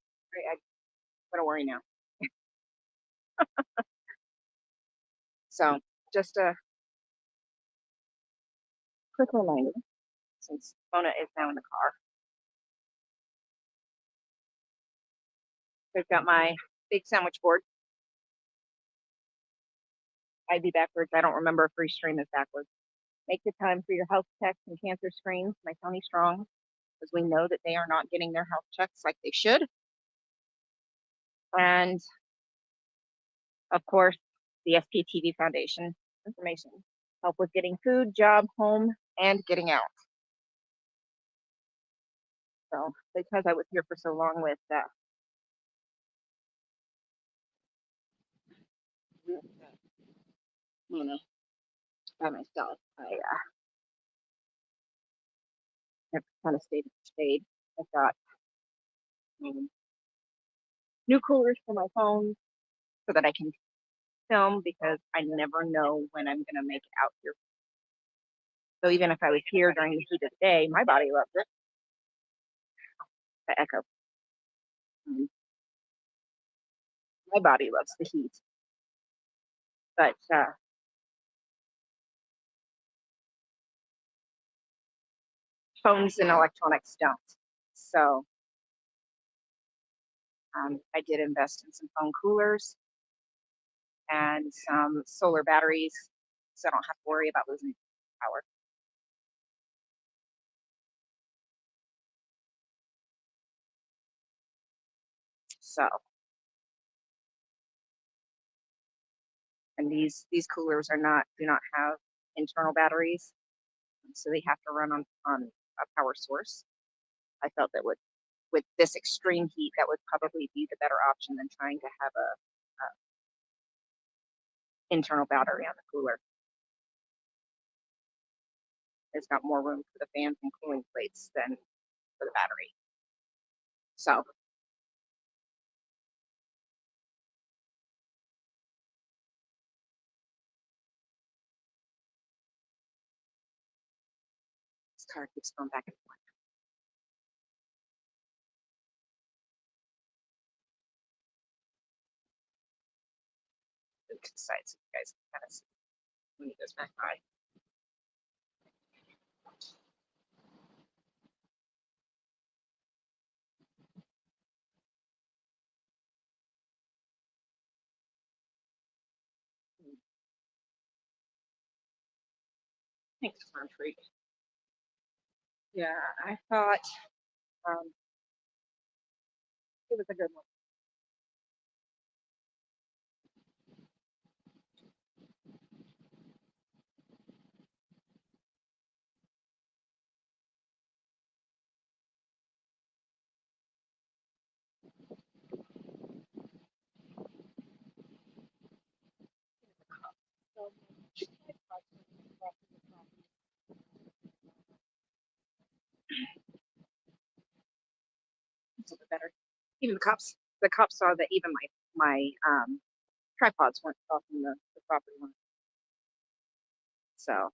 gonna worry now. So just a quick reminder, since Mona is now in the car. I've got my big sandwich board. I'd be backwards. I don't remember if free stream is backwards. Make the time for your health checks and cancer screens, my Tony Strong, because we know that they are not getting their health checks like they should. And of course, the SPTV Foundation information. Help with getting food, job, home, and getting out. So because I was here for so long with Mona by myself, I have kind of stayed in shade. I've got um, new coolers for my phone so that I can film, because I never know when I'm going to make it out here. So even if I was here during the heat of the day, my body loves it. The echo. My body loves the heat. But phones and electronics don't. So I did invest in some phone coolers and some solar batteries, so I don't have to worry about losing power. So, and these coolers do not have internal batteries, so they have to run on a power source. I felt that with this extreme heat, that would probably be the better option than trying to have a internal battery on the cooler. it's got more room for the fans and cooling plates than for the battery. So this car keeps going back and forth. To the side so you guys can kind of see when he goes back by. Thanks, Farm Freak. Yeah, I thought it was a good one. It's a little bit better. Even the cops saw that even my tripods weren't crossing the property line. So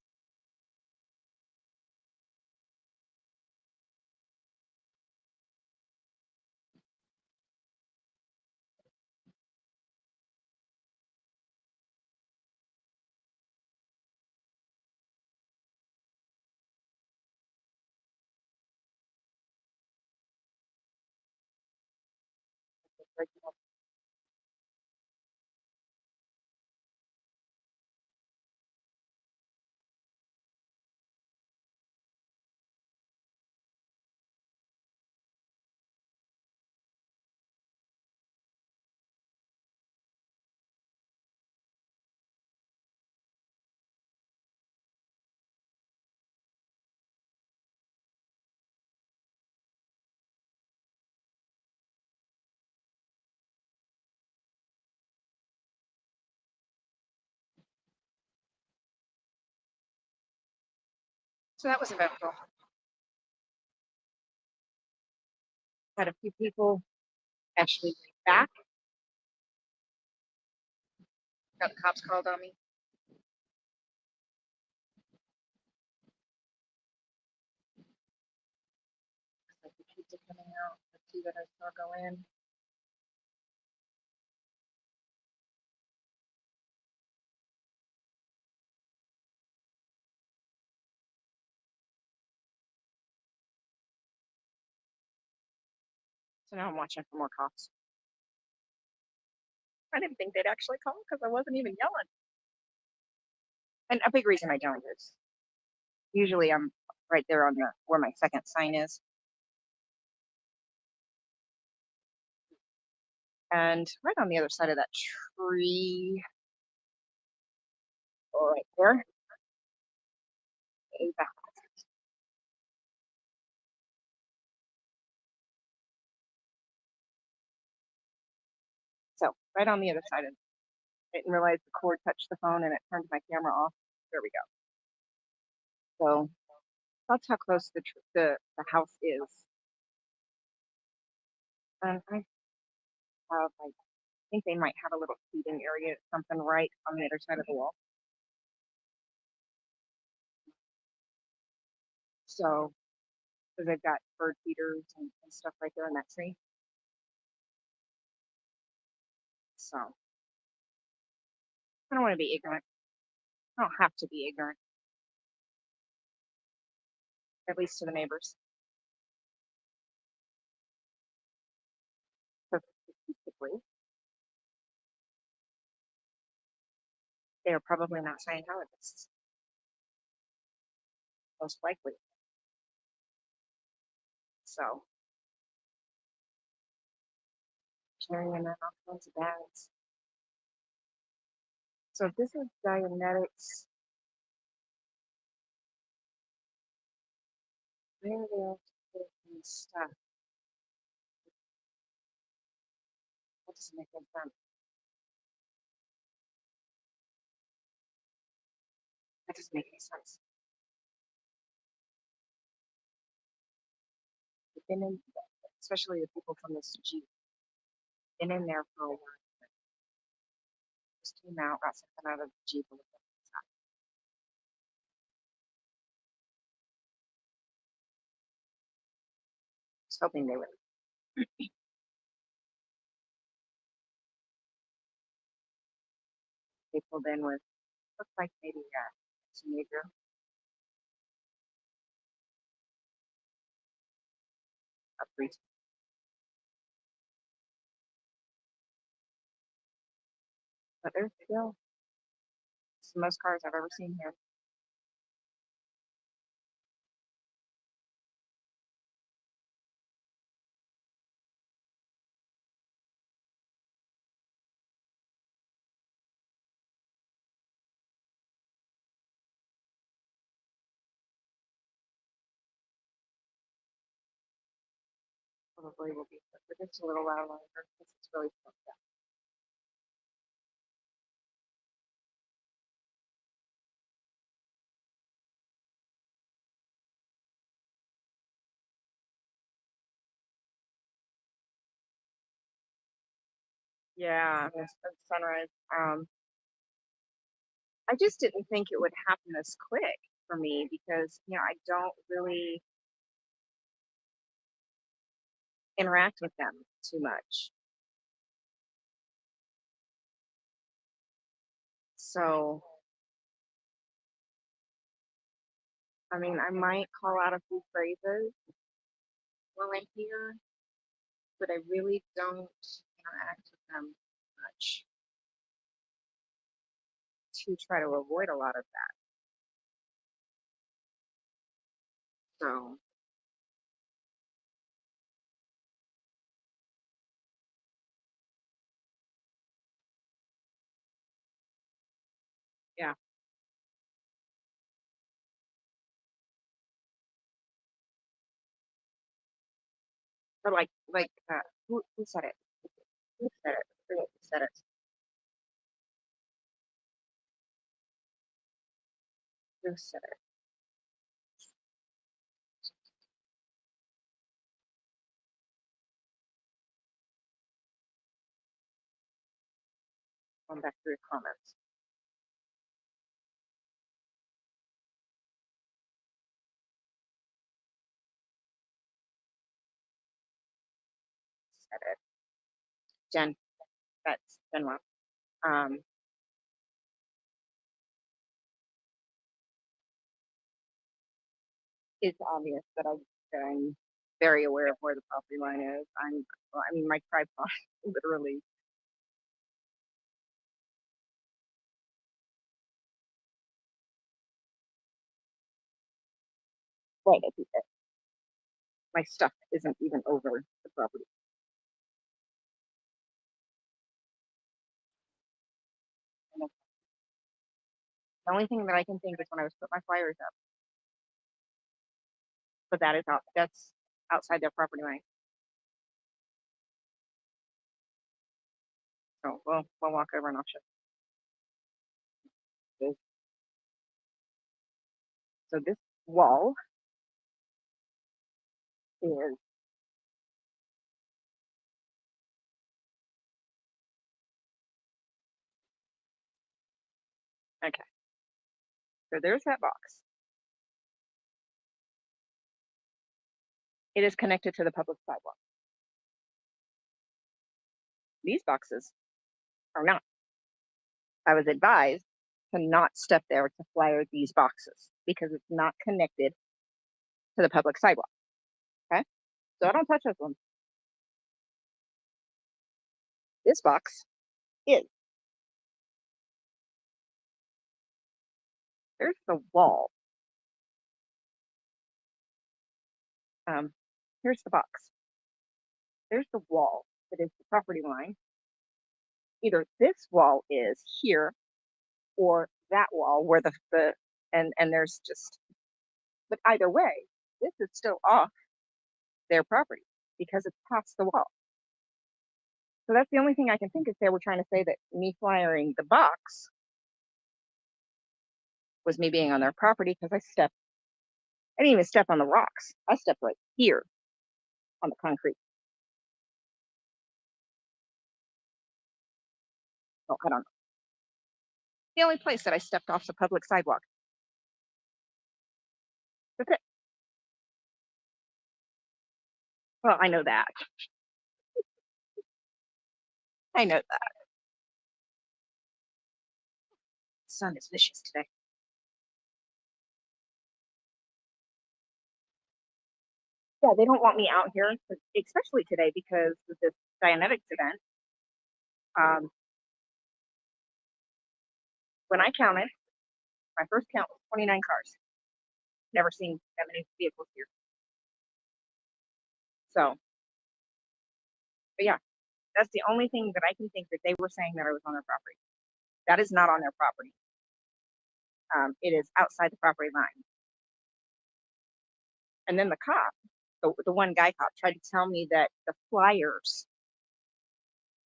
that was eventful. Had a few people actually back. Got the cops called on me. Like the kids are coming out. The two that I saw go in. So now I'm watching for more cops. I didn't think they'd actually call because I wasn't even yelling. And a big reason I don't is usually I'm right there on where my second sign is. And right on the other side of that tree, right there, is the house. So right on the other side of it. I didn't realize the cord touched the phone and it turned my camera off. There we go. So that's how close the house is. And I think they might have a little seating area, something right on the other side of the wall. So they've got bird feeders and stuff right there in that tree. So I don't want to be ignorant. I don't have to be ignorant, at least to the neighbors. So statistically, they are probably not Scientologists. Most likely. So carrying in all kinds of bags. So if this is Dianetics, where are they all taking stuff? That doesn't make any sense. That doesn't make any sense. been in, especially the people from this Jeep, been in there for a while. Just came out, got something out of the Jeep. And was hoping they would. They pulled in with, looks like maybe a teenager. A priest. But there's still, it's the most cars I've ever seen here. Probably will be for just a little while longer because it's really fucked up. Yeah, I missed the sunrise. I just didn't think it would happen this quick for me because, you know, I don't really interact with them too much. So, I mean, I might call out a few phrases while I'm here, but I really don't interact with them much to try to avoid a lot of that. So, yeah. But who said it? Who said it? I forget who said it. Who said it? Going back through your comments. Said it. Jen. That's Jenwa. It's obvious that I'm very aware of where the property line is. I mean, my tripod literally. Right at the edge. My stuff isn't even over the property. The only thing that I can think is when I was putting my flyers up. But that's outside their property line. So we'll walk over and I'll show you. So this wall is okay. So there's that box. It is connected to the public sidewalk. These boxes are not. I was advised to not step there to flyer these boxes because it's not connected to the public sidewalk. Okay, so I don't touch this one. This box is. There's the wall. Here's the box. There's the wall that is the property line. Either this wall is here or that wall where and there's just, but either way, this is still off their property because it's past the wall. So that's the only thing I can think is they were trying to say that me flyering the box was me being on their property because I didn't even step on the rocks. I stepped right here. on the concrete. Oh, I don't know. The only place that I stepped off the public sidewalk. That's it. Well, I know that. I know that. The sun is vicious today. Yeah, they don't want me out here, especially today because of this Dianetics event. When I counted, my first count was 29 cars. Never seen that many vehicles here. So, but yeah, that's the only thing that I can think that they were saying that I was on their property. That is not on their property. It is outside the property line. And then the cop, the one guy cop, tried to tell me that the flyers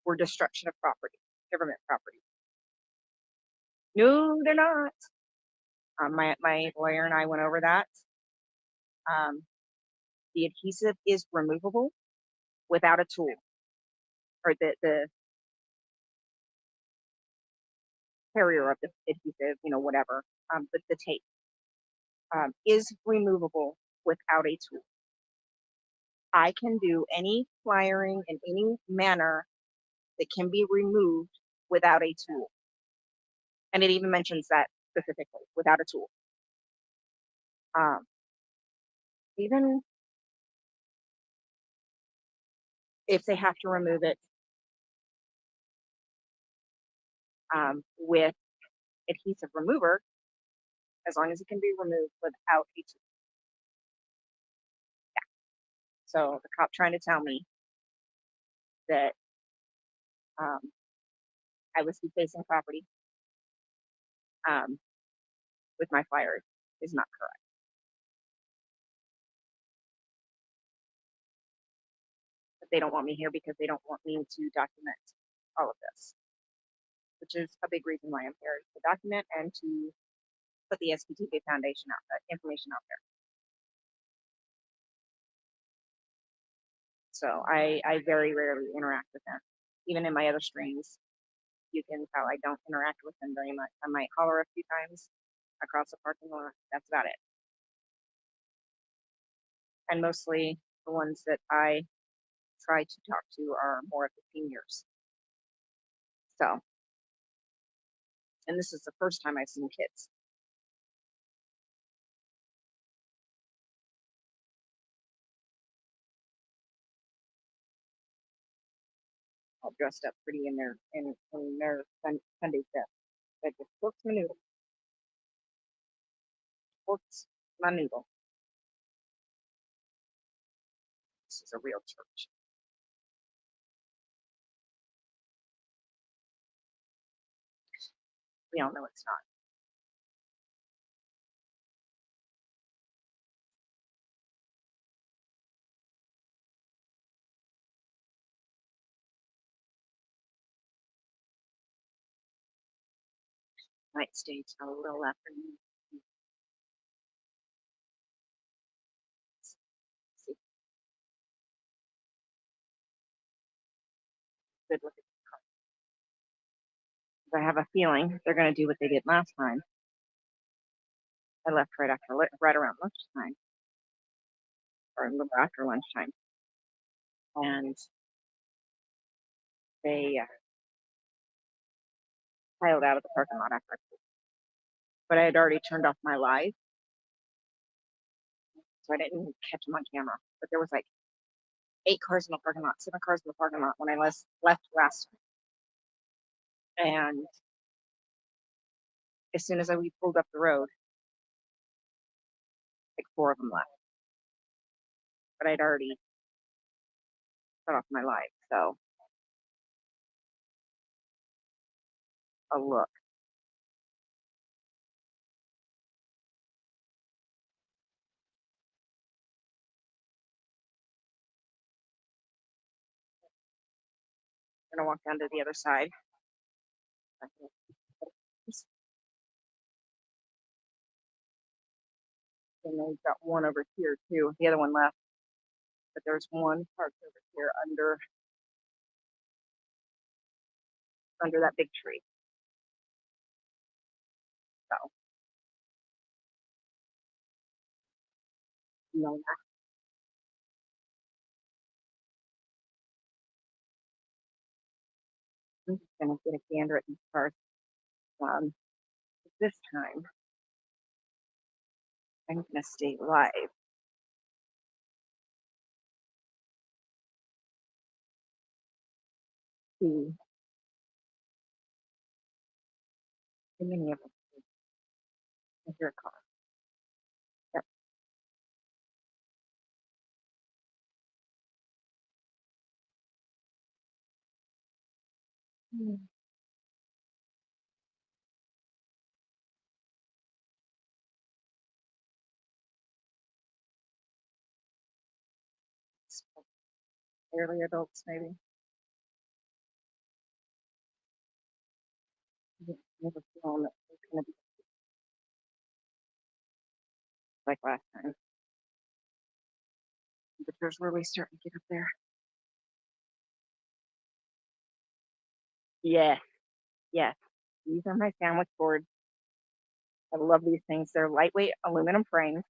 were destruction of property, government property. No, they're not. My lawyer and I went over that. The adhesive is removable without a tool, or the carrier of the adhesive, whatever, the tape is removable without a tool. I can do any flyering in any manner that can be removed without a tool. And it even mentions that specifically, without a tool. Even if they have to remove it with adhesive remover, as long as it can be removed without a tool. Yeah. So the cop trying to tell me that I was defacing property with my flyers is not correct. But they don't want me here because they don't want me to document all of this, which is a big reason why I'm here, to document and to put the SPTV Foundation information out there. So I very rarely interact with them. Even in my other streams, you can tell I don't interact with them very much. I might holler a few times across the parking lot. That's about it. And mostly the ones that I try to talk to are more of the seniors. So, and this is the first time I've seen kids. All dressed up pretty in their Sunday stuff. But just works my noodle. Works my noodle. This is a real church. We all know it's not. Might stay till a little afternoon. See. Good look at the car. I have a feeling they're going to do what they did last time. I left right around lunchtime, or a little after lunchtime, and they piled out of the parking lot after. But I had already turned off my live, so I didn't catch them on camera. But there was like 8 cars in the parking lot, 7 cars in the parking lot when I left last time. And as soon as we pulled up the road, like 4 of them left. But I'd already cut off my live, so I'll look. I'm gonna walk down to the other side. And they've got one over here too. The other one left. but there's one parked over here under that big tree. So, no, I'm just gonna get a gander at these cars. This time, I'm gonna stay live. See how many of them. Here a car. Yep. Barely adults, maybe. Never feeling that it's gonna be like last time. Temperatures really starting to get up there. Yes, yes. These are my sandwich boards. I love these things. They're lightweight aluminum frames,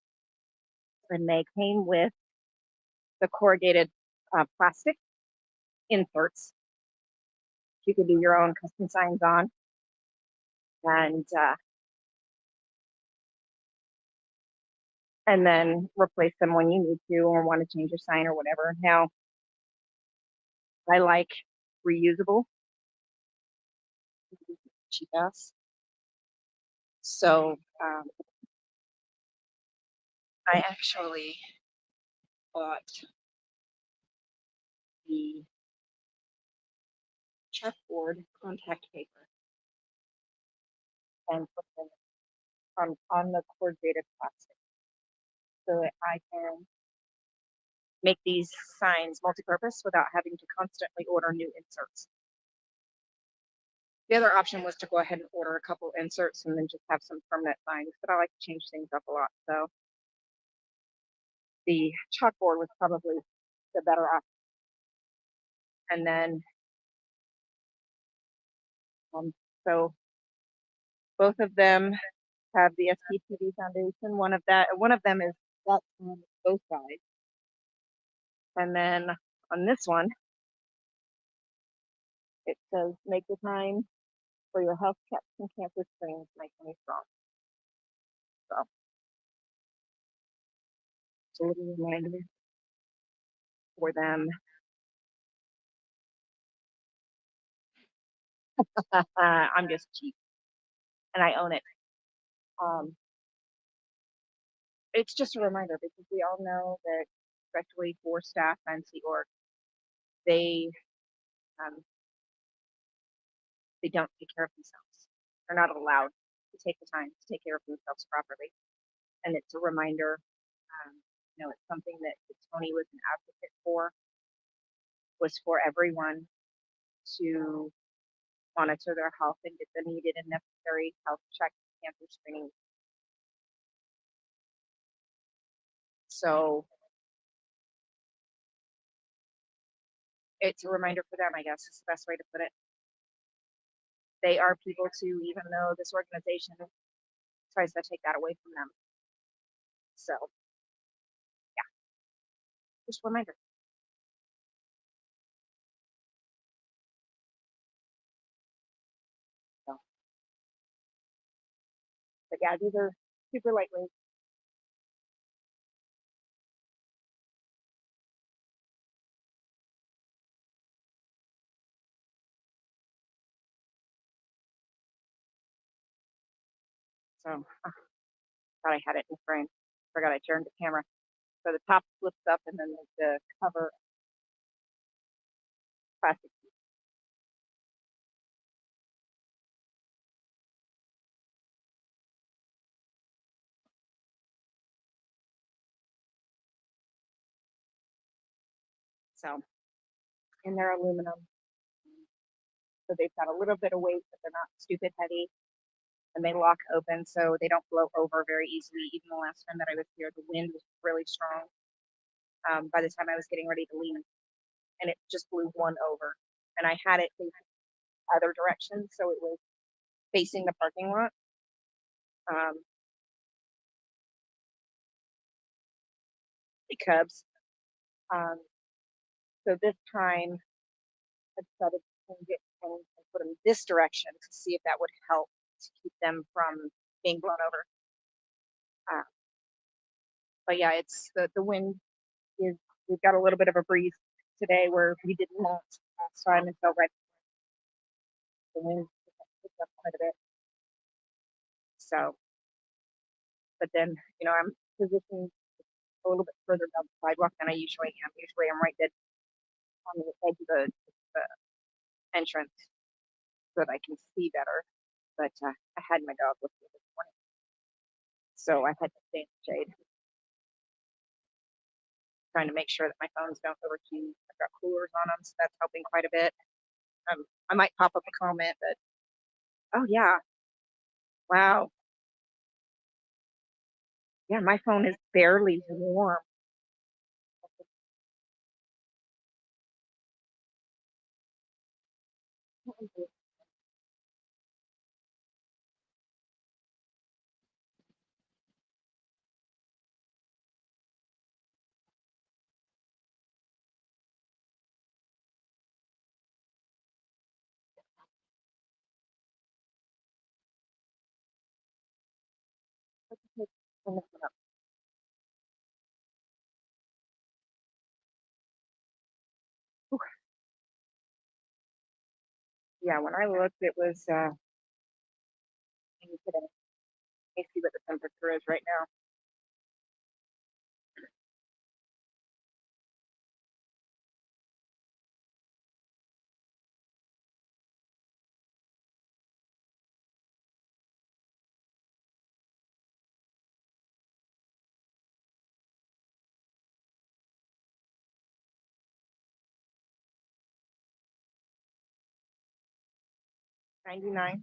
and they came with the corrugated plastic inserts. You could do your own custom signs on, and then replace them when you need to or want to change your sign or whatever. Now, I like reusable, cheap ass. So I actually bought the chessboard contact paper and put them on the corrugated plastic so that I can make these signs multi-purpose without having to constantly order new inserts. The other option was to go ahead and order a couple inserts and then just have some permanent signs, but I like to change things up a lot. So the chalkboard was probably the better option. And then, so both of them have the SPTV foundation. One of them is that on both sides. And then on this one, it says, make the time for your health checks and cancer screenings, make me strong. So, it's a little reminder for them. I'm just cheap, and I own it. It's just a reminder because we all know that, especially for staff and Sea Org, they they don't take care of themselves. They're not allowed to take the time to take care of themselves properly, and it's a reminder. It's something that Tony was an advocate for, was for everyone to monitor their health and get the needed and necessary health checks, cancer screening. So it's a reminder for them, I guess, is the best way to put it. They are people too, even though this organization tries to take that away from them. So, yeah, just a reminder. So, but yeah, these are super lightweight. So, thought I had it in frame. Forgot I turned the camera. So the top flips up and then the cover plastic. So, and they're aluminum. So they've got a little bit of weight, but they're not stupid heavy. And they lock open so they don't blow over very easily. Even the last time that I was here, the wind was really strong. by the time I was getting ready to leave, and it just blew one over. And I had it facing other direction, so it was facing the parking lot. The Cubs. Um, so this time I decided to change it and put them this direction to see if that would help to keep them from being blown over. But yeah, it's the wind is, we've got a little bit of a breeze today where we did not last time until right the wind picked up quite a bit. So, but then, I'm positioned a little bit further down the sidewalk than I usually am. Usually I'm right dead on the edge of the entrance so that I can see better. But I had my dog with me this morning, so I had to stay in the shade, trying to make sure that my phones don't overheat. I've got coolers on them, so that's helping quite a bit. I might pop up a comment, but oh yeah, wow, yeah, my phone is barely warm. Yeah, when I looked, it was. Let me see what the temperature is right now. .99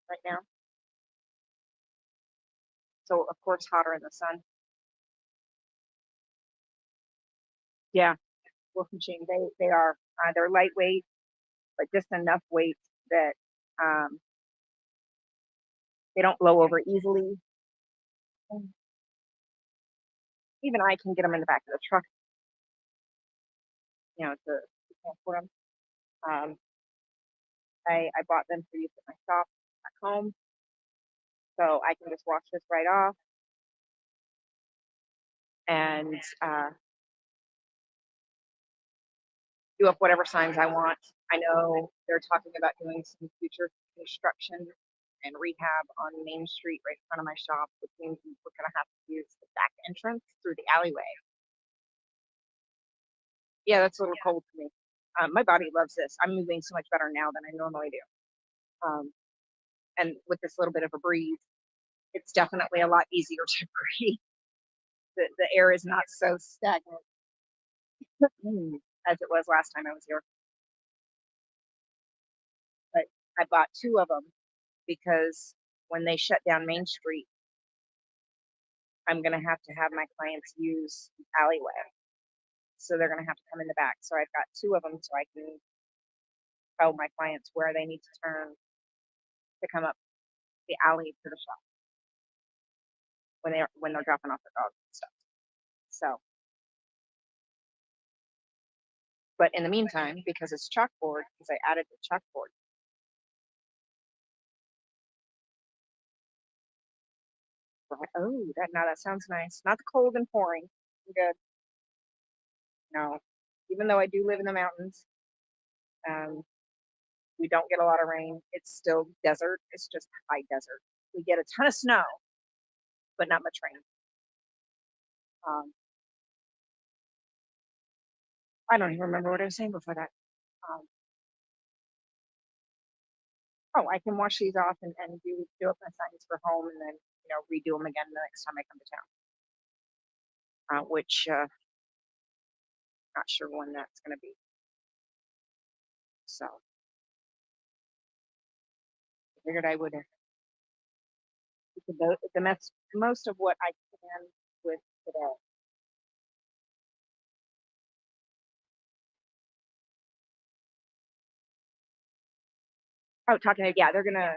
right now. So of course hotter in the sun. Yeah, wolf machine. They are. They're lightweight, but just enough weight that um, they don't blow over easily. Even I can get them in the back of the truck, to transport them. Um, I bought them for use at my shop at home, so I can just wash this right off and do up whatever signs I want. I know they're talking about doing some future construction and rehab on Main Street right in front of my shop, which means we're going to have to use the back entrance through the alleyway. Yeah, that's a little cold for me. My body loves this. I'm moving so much better now than I normally do. And with this little bit of a breeze, it's definitely a lot easier to breathe. The air is not so stagnant as it was last time I was here. But I bought two of them because when they shut down Main Street, I'm going to have my clients use the alleyway. So they're going to have to come in the back. So I've got two of them so I can tell my clients where they need to turn to come up the alley to the shop when they're dropping off their dogs and stuff. So, but in the meantime, because it's chalkboard, because I added the chalkboard. Oh, that sounds nice. Not the cold and pouring. Good. No, even though I do live in the mountains, um, we don't get a lot of rain. It's still desert. It's just high desert. We get a ton of snow, but not much rain. I don't even remember what I was saying before that. Um, oh, I can wash these off and do up my signs for home and then, redo them again the next time I come to town. Which, not sure when that's going to be. So I figured I would the most of what I can with today. Oh, talking, yeah, they're gonna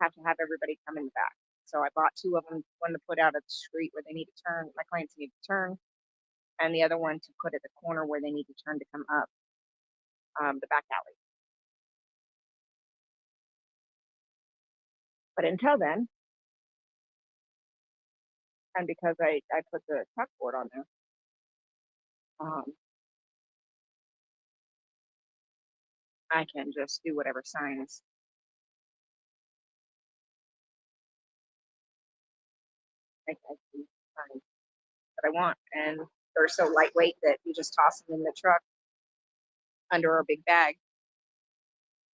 have to have everybody come in the back. So I bought two of them, one to put out at the street where they need to turn, my clients need to turn, and the other one to put at the corner where they need to turn to come up the back alley. But until then, and because I put the chalkboard on there, I can just do whatever signs I see signs that I want. And they're so lightweight that you just toss them in the truck under our big bag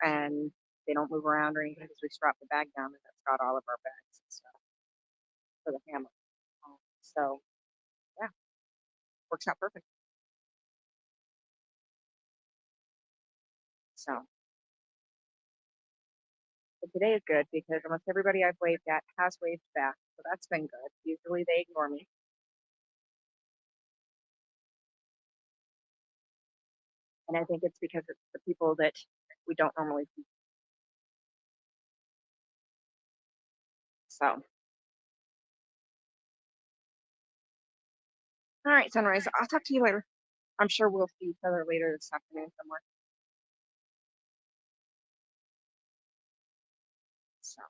and they don't move around or anything because we strap the bag down and that's got all of our bags and stuff for the hammer. So yeah, works out perfect. So but today is good because almost everybody I've waved at has waved back. So that's been good. Usually they ignore me. And I think it's because it's the people that we don't normally see. So, all right, Sunrise, I'll talk to you later. I'm sure we'll see each other later this afternoon somewhere. So,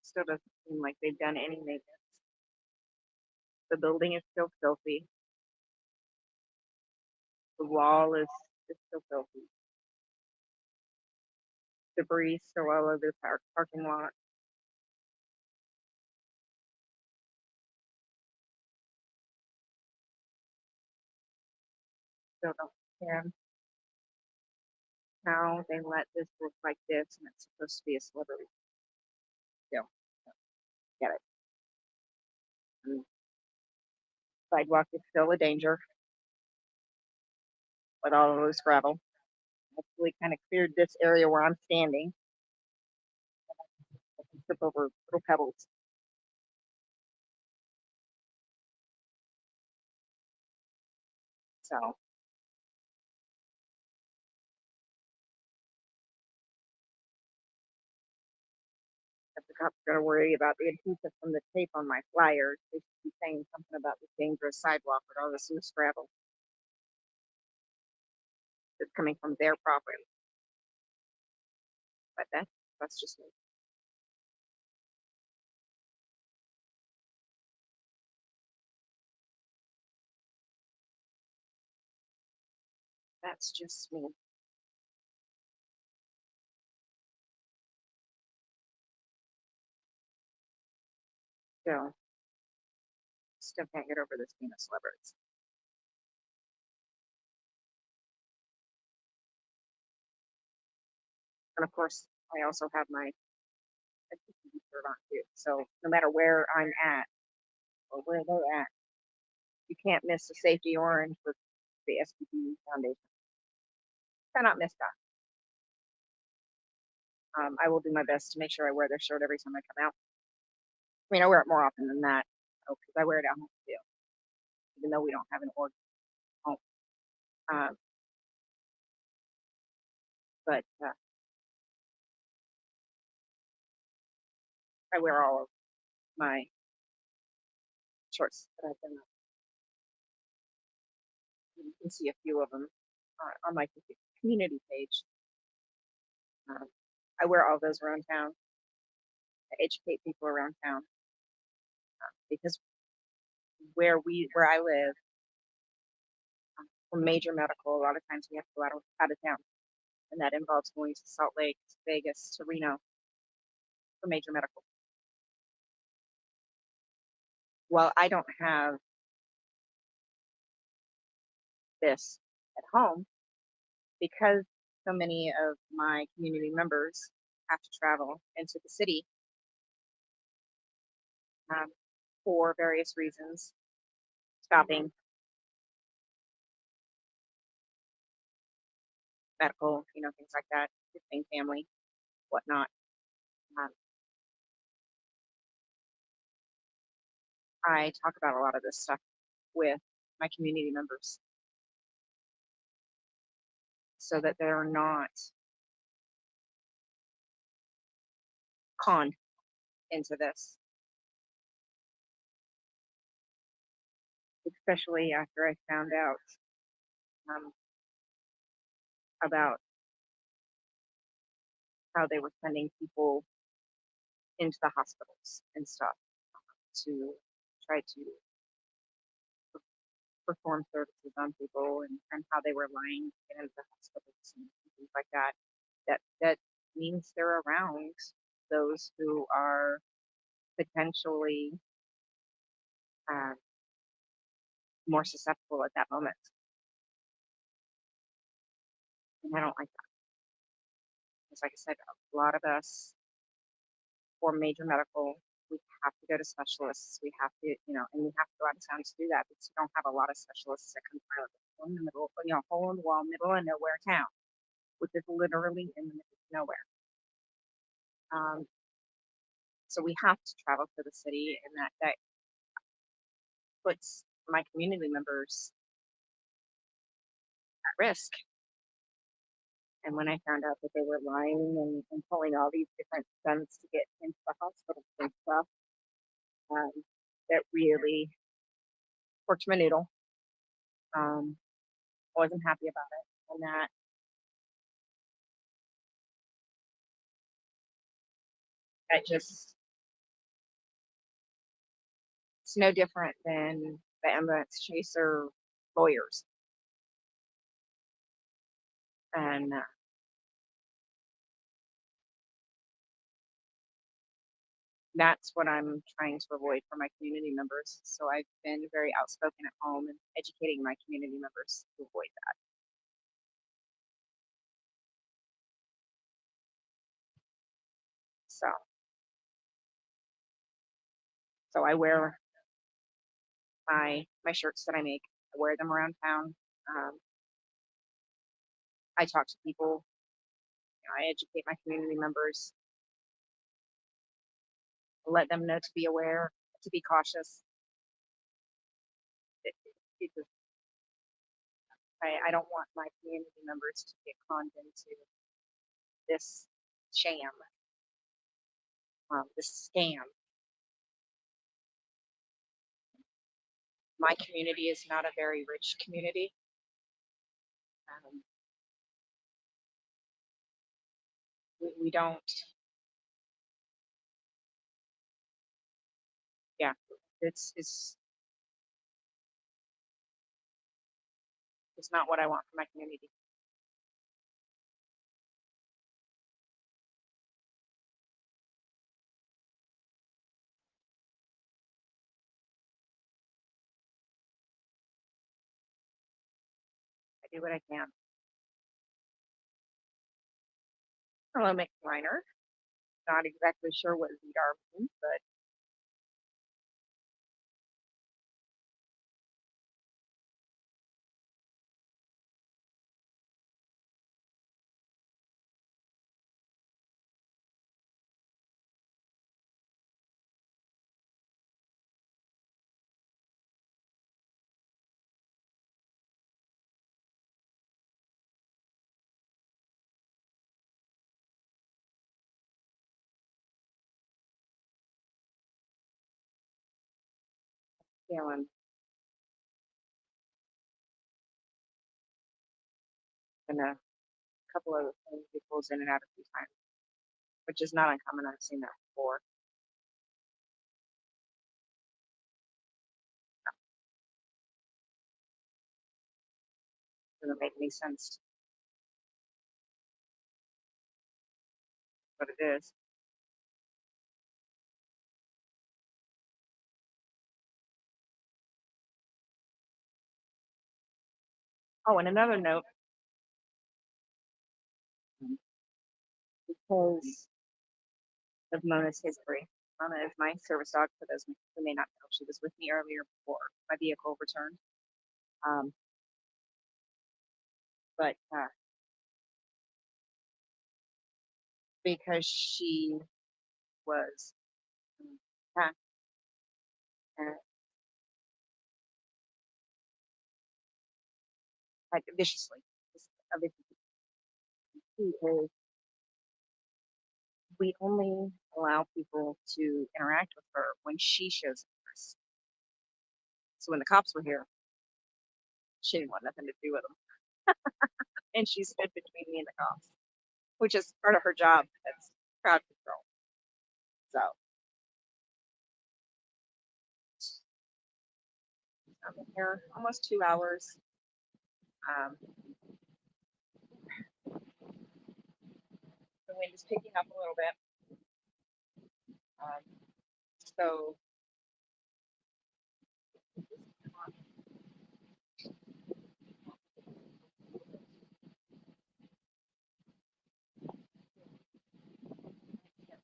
still doesn't seem like they've done any maintenance. The building is still filthy. The wall is still filthy. Debris still all over the parking lot. Still don't understand how they let this look like this and it's supposed to be a celebrity. Still, get it. And sidewalk is still a danger with all of those gravel. Actually kind of cleared this area where I'm standing. I can trip over little pebbles. So if the cops are going to worry about the adhesive from the tape on my flyers, they should be saying something about this dangerous sidewalk with all this loose gravel that's coming from their property. But that's just me. That's just me. So still can't get over this being a celebrity. And of course, I also have my SPP shirt on too. So no matter where I'm at or where they're at, you can't miss the safety orange with the SPP Foundation. Cannot miss that. I will do my best to make sure I wear their shirt every time I come out. I mean, I wear it more often than that because I wear it at home too, even though we don't have an org home. But I wear all of my shorts that I've been. You can see a few of them on my community page. I wear all those around town. I educate people around town because where I live, for major medical, a lot of times we have to go out of town, and that involves going to Salt Lake, to Vegas, to Reno for major medical. Well, I don't have this at home because so many of my community members have to travel into the city for various reasons, shopping, medical, things like that, visiting family, whatnot. Um, I talk about a lot of this stuff with my community members so that they're not conned into this, especially after I found out about how they were sending people into the hospitals and stuff to try to perform services on people, and how they were lying to get into the hospitals and things like that. That means they're around those who are potentially uh, more susceptible at that moment. And I don't like that. Because like I said, a lot of us for major medical, we have to go to specialists. We have to, and we have to go out of town to do that because we don't have a lot of specialists that can pilot in the middle, hole in the wall, middle of nowhere town, which is literally in the middle of nowhere. So we have to travel to the city, and that puts my community members at risk. And when I found out that they were lying and pulling all these different stunts to get into the hospitals and stuff, that really worked my noodle. I wasn't happy about it, and that just, it's no different than the ambulance chaser lawyers. And that's what I'm trying to avoid for my community members. So I've been very outspoken at home and educating my community members to avoid that. So I wear my shirts that I make. I wear them around town. I talk to people. I educate my community members. Let them know to be aware, to be cautious. It just, I don't want my community members to get conned into this sham, this scam. My community is not a very rich community. We don't, yeah, it's not what I want for my community. I do what I can. Hello, McLeiner. Not exactly sure what ZR means, but feeling and a couple of things it pulls in and out a few times, which is not uncommon. I've seen that before. Doesn't make any sense, but it is. Oh, and another note, because of Mona's history. Mona is my service dog, for those who may not know. She was with me earlier before my vehicle returned. But because she was attacked like viciously. Is we only allow people to interact with her when she shows up first. So when the cops were here, she didn't want nothing to do with them, and she stood between me and the cops, which is part of her job as crowd control. So I'm here almost 2 hours. The wind is picking up a little bit. So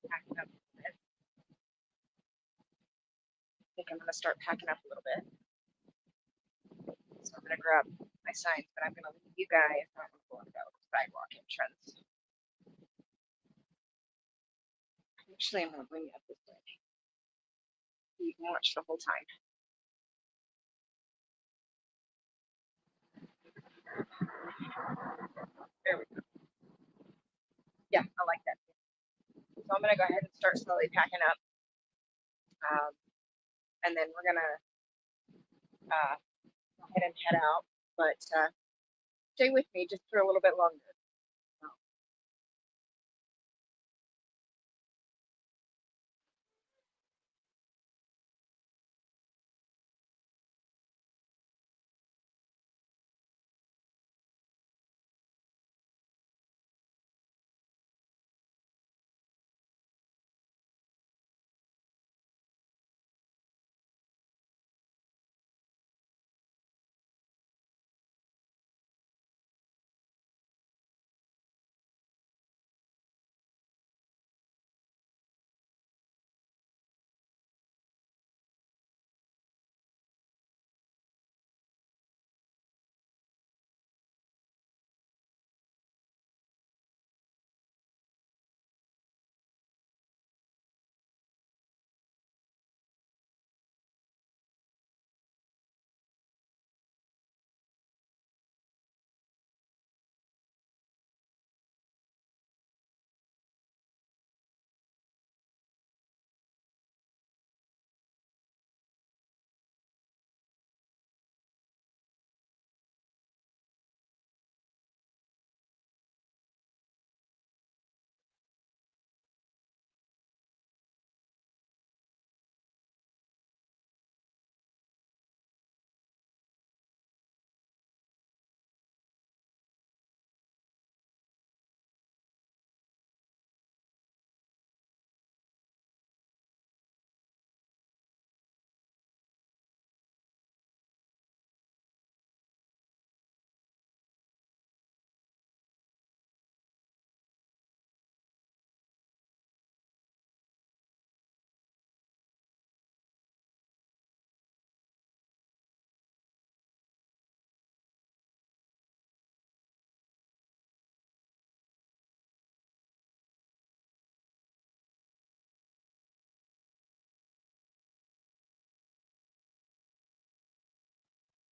packing up a little bit. I think I'm going to start packing up a little bit. So I'm going to grab my signs, but I'm going to leave you guys. I'm going to go to the sidewalk entrance. Actually, I'm going to bring you up this way. You can watch the whole time. There we go. Yeah, I like that. So I'm going to go ahead and start slowly packing up. And then we're going to go ahead and head out. But stay with me just for a little bit longer.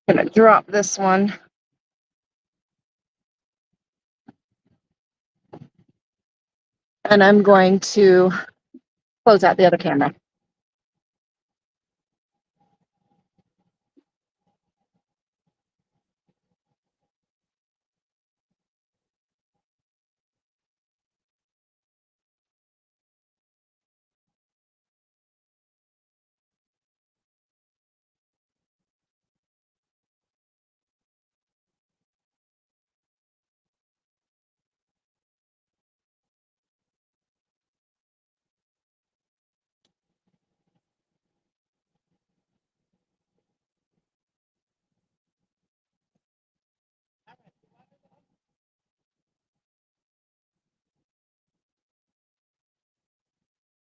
I'm going to drop this one. And I'm going to close out the other camera.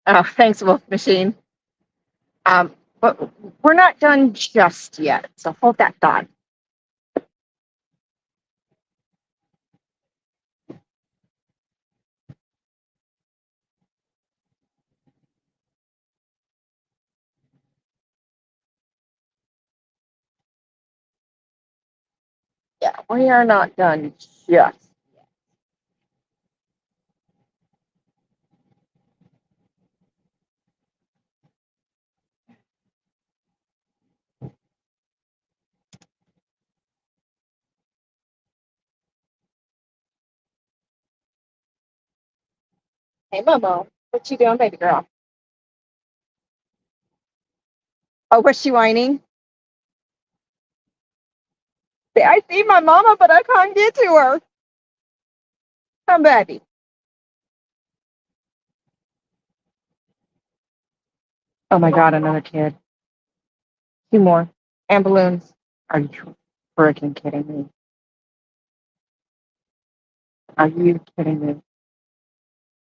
Oh, thanks, Wolf Machine. But we're not done just yet, so hold that thought. Yeah. We are not done just. Hey, Momo, what you doing, baby girl? Oh, was she whining? I see my mama, but I can't get to her. Come, baby. Oh my God, another kid. Two more. And balloons. Are you freaking kidding me? Are you kidding me?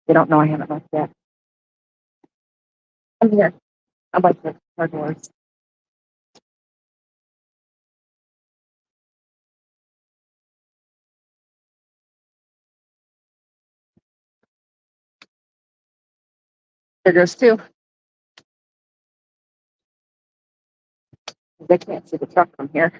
They don't know I haven't left yet. I'm here. I'm like the car doors. There goes two. They can't see the truck from here.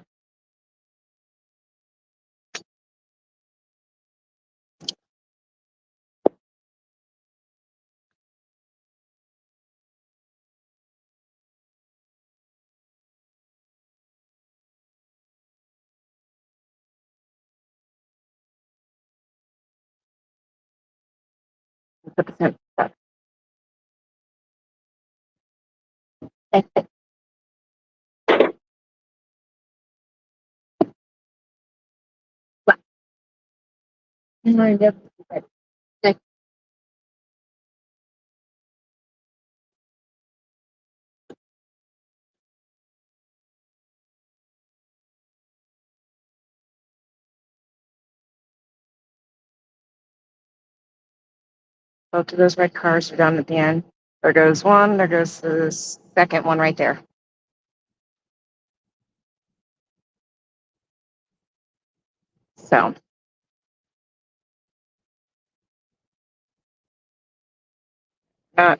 Put the tent stuff. Both of those red cars are down at the end. There goes one. There goes the second one right there. So, not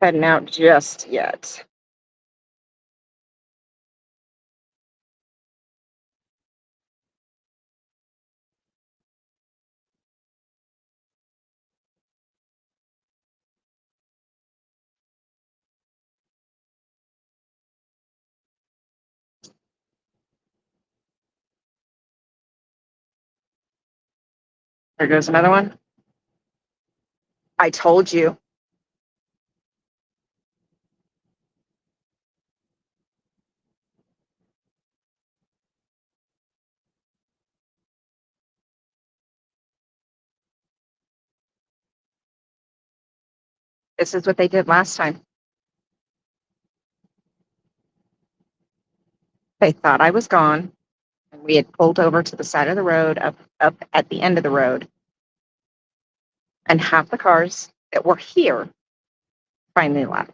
heading out just yet. There goes another one. I told you. This is what they did last time. They thought I was gone, and we had pulled over to the side of the road, up at the end of the road, and half the cars that were here finally left.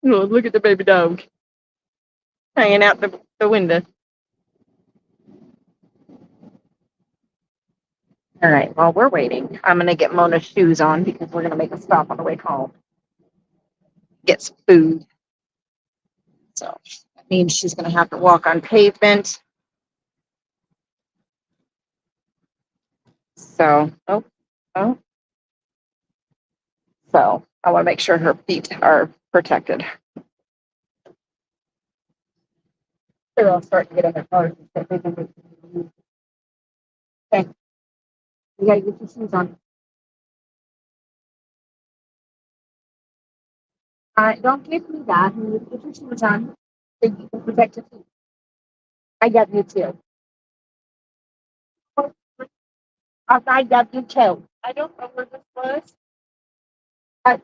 Oh, look at the baby dog hanging out the window. All right, while we're waiting, I'm going to get Mona's shoes on because we're going to make a stop on the way home. Get some food. So that means she's going to have to walk on pavement. So, oh. So I want to make sure her feet are protected. They're all starting to get in their cars. Okay, you got to get your shoes on. Don't give me that. You need to get your shoes on so you can protect your feet. I got you too. I got you too. I don't know where this was. That's,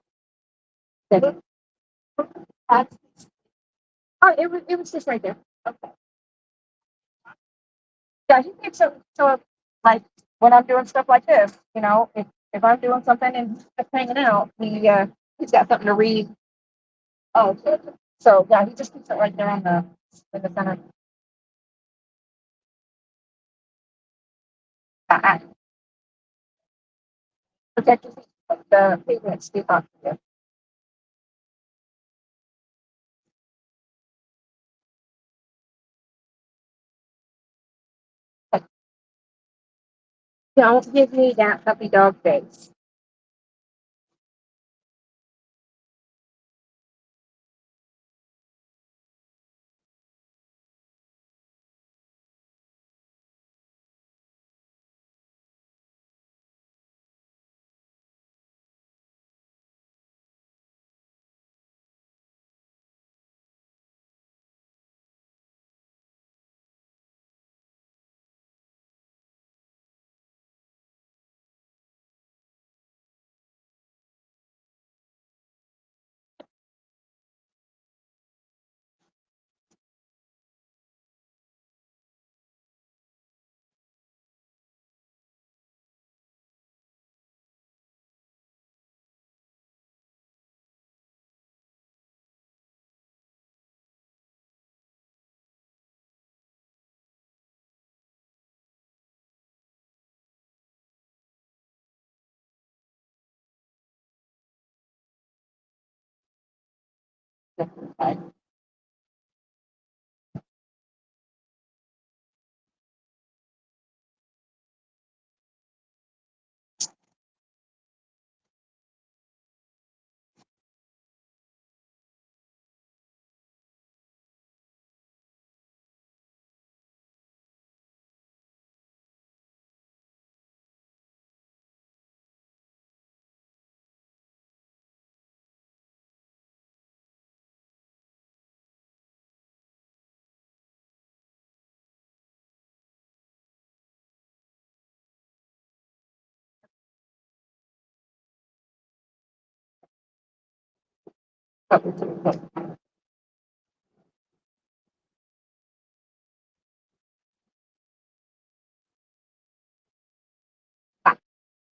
oh, it was just right there. Okay. Yeah, he thinks so. So, like when I'm doing stuff like this, if I'm doing something and he's just hanging out, he's got something to read. Oh, good. So yeah, he just puts it right there on in the center. Protect your feet. The pavement's too hot for you. Don't give me that puppy dog face.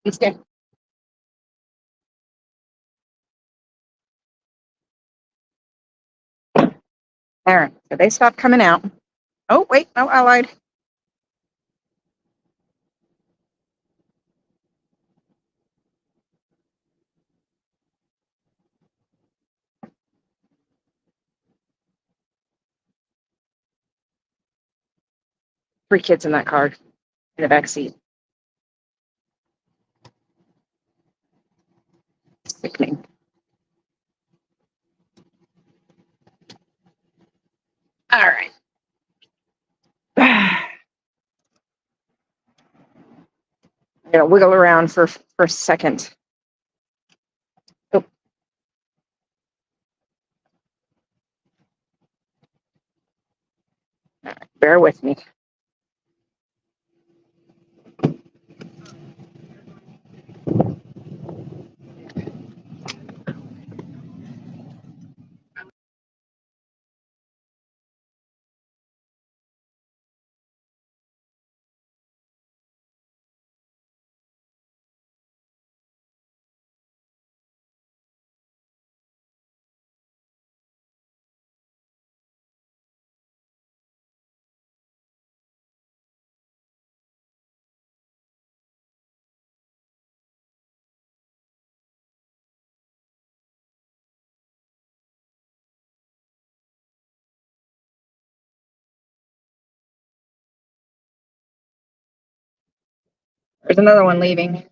You stay. There. So they stopped coming out. Oh wait, no, I lied. Three kids in that car in the back seat. Sickening. All right. I'm gonna wiggle around for a second. Oh. Bear with me. There's another one leaving.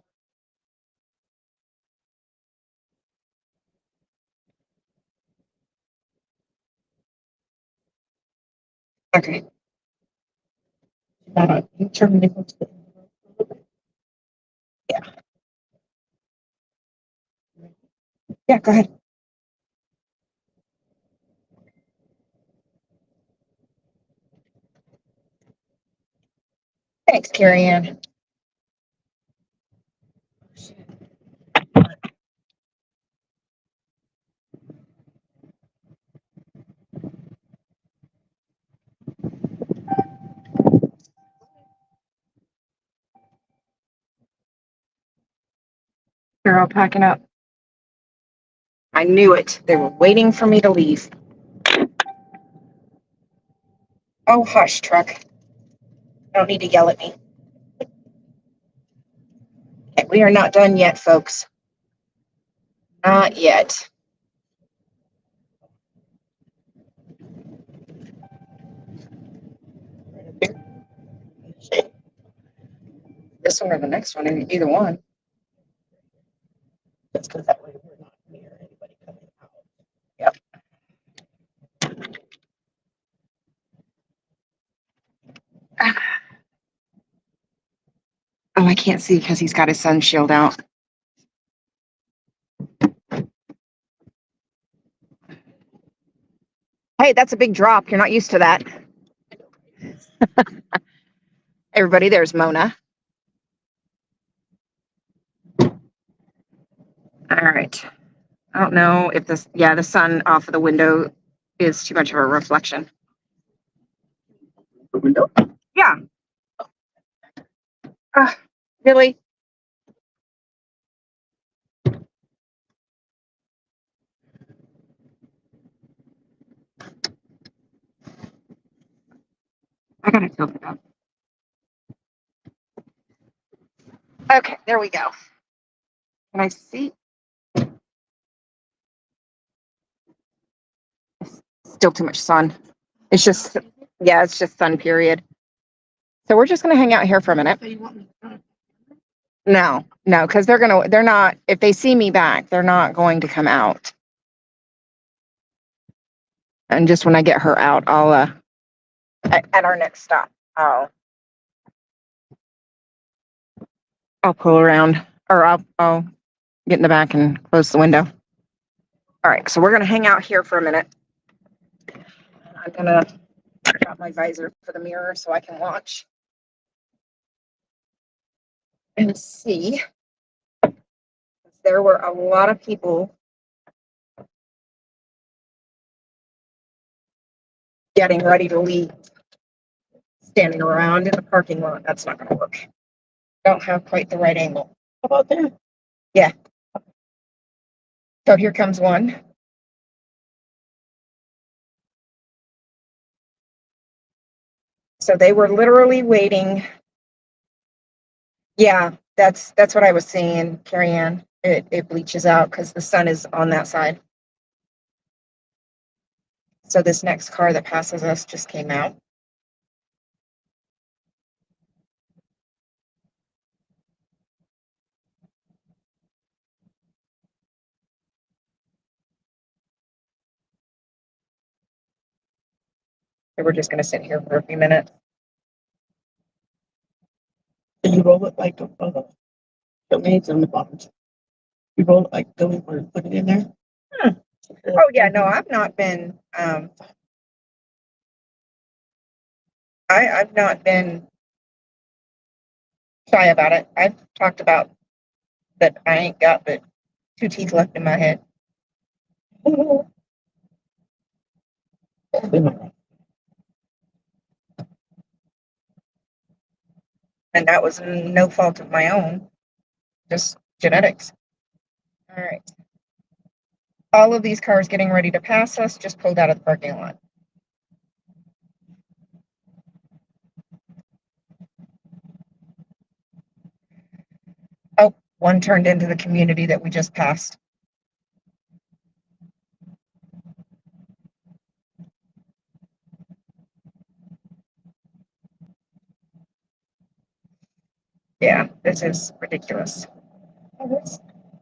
Okay. You turn me. Yeah. Yeah, go ahead. Thanks, Carrie Ann. They're all packing up. I knew it. They were waiting for me to leave. Oh, hush, truck. Don't need to yell at me. Okay, we are not done yet, folks. Not yet. This one or the next one, either one. That's because that way we're not near anybody coming out. Yep. Oh, I can't see because he's got his sun shield out. Hey, that's a big drop. You're not used to that. Everybody, there's Mona. All right. I don't know if this, yeah, the sun off of the window is too much of a reflection. The window? Yeah. Really? I gotta tilt it up. Okay, there we go. Can I see? Still too much sun. It's just, yeah, it's just sun, period. So we're just gonna hang out here for a minute. So you want me to No, because they're not, if they see me back, they're not going to come out. And just when I get her out, I'll, at our next stop, I'll pull around, or I'll get in the back and close the window. All right, so we're gonna hang out here for a minute. I'm gonna check out my visor for the mirror so I can watch and see. There were a lot of people getting ready to leave, standing around in the parking lot. That's not gonna work. Don't have quite the right angle. How about there? Yeah. So here comes one. So they were literally waiting. Yeah, that's what I was seeing, Carrie Ann. It bleaches out because the sun is on that side. So this next car that passes us just came out. So we're just gonna sit here for a few minutes. So you roll it like the grenades on the bottom. You roll it like going or put it in there. Oh yeah, no, I've not been I've not been shy about it. I've talked about that I ain't got but 2 teeth left in my head. And that was no fault of my own, just genetics. All right. All of these cars getting ready to pass us just pulled out of the parking lot. Oh, one turned into the community that we just passed. Yeah, this is ridiculous. Oh,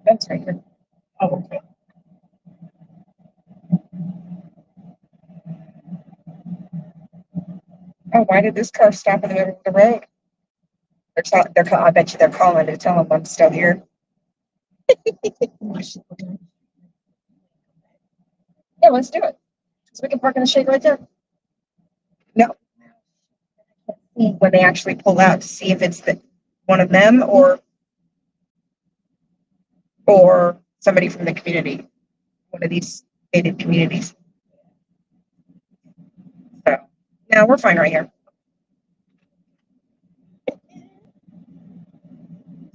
that's right here. Oh, okay. Oh, why did this car stop in the middle of the road? I bet you they're calling to tell them I'm still here. Yeah, let's do it. So we can park in the shade right there. No. When they actually pull out to see if it's one of them or somebody from the community, one of these gated communities. So no, we're fine right here.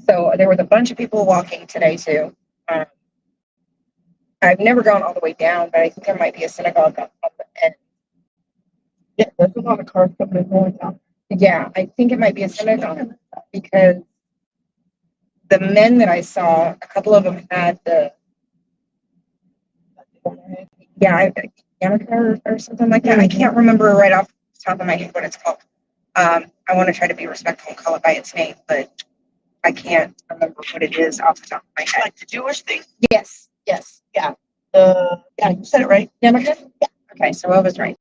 So there was a bunch of people walking today too. I've never gone all the way down, but I think there might be a synagogue on the end. Yeah, there's a lot of cars coming and going out. Yeah, I think it might be a synagogue because the men that I saw, a couple of them had the yarmulke or something like that. I can't remember right off the top of my head what it's called. I want to try to be respectful and call it by its name, but I can't remember what it is off the top of my head. Like the Jewish thing? Yes. Yeah. Yeah, you said it right. Yarmulke? Yeah. Okay, so I was right.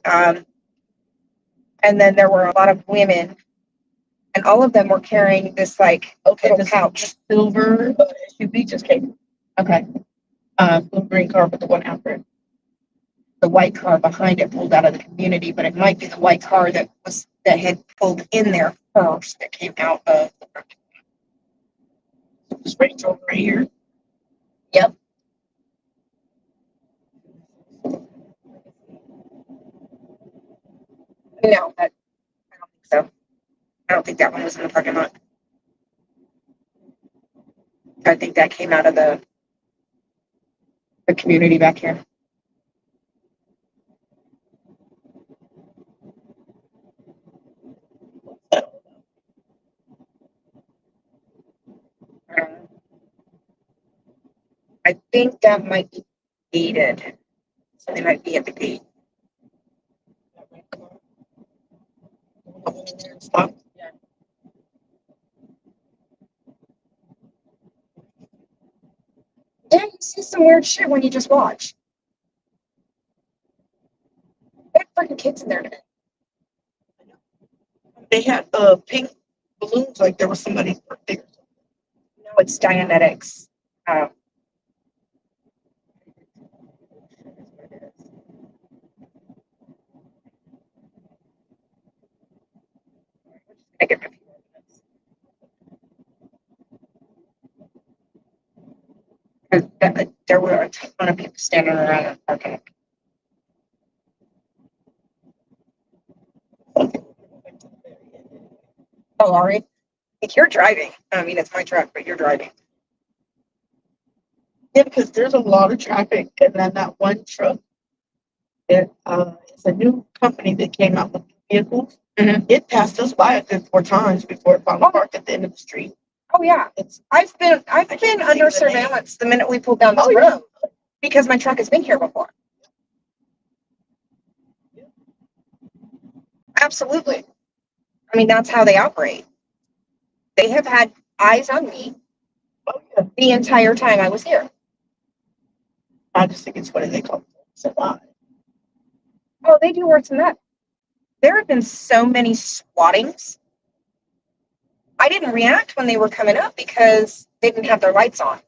And then there were a lot of women, and all of them were carrying this like little pouch. Silver SUV just came. Okay. Blue green car with the one after it. The white car behind it pulled out of the community, but it might be the white car that had pulled in there first that came out of the parking lot. This Range Rover right here. Yep. No, I don't think so. I don't think that one was in the parking lot. I think that came out of the community back here. I think that might be gated. So they might be at the gate. Stop. Yeah, you see some weird shit when you just watch. There are freaking kids in there today. They had pink balloons like there was somebody's birthday. No, it's Dianetics. I get a few more minutes. Because there were a ton of people standing around the parking. Oh, Ari, if you're driving, I mean, it's my truck, but you're driving. Yeah, because there's a lot of traffic, and then that one truck, it's a new company that came out with vehicles. Mhm. It passed us by a good 4 times before it finally parked at the end of the street. Oh yeah, I've been under surveillance the minute we pulled down this road because my truck has been here before. Absolutely. I mean, that's how they operate. They have had eyes on me the entire time I was here. I just think it's what they call survive. Oh, they do worse than that. There have been so many swattings. I didn't react when they were coming up because they didn't have their lights on.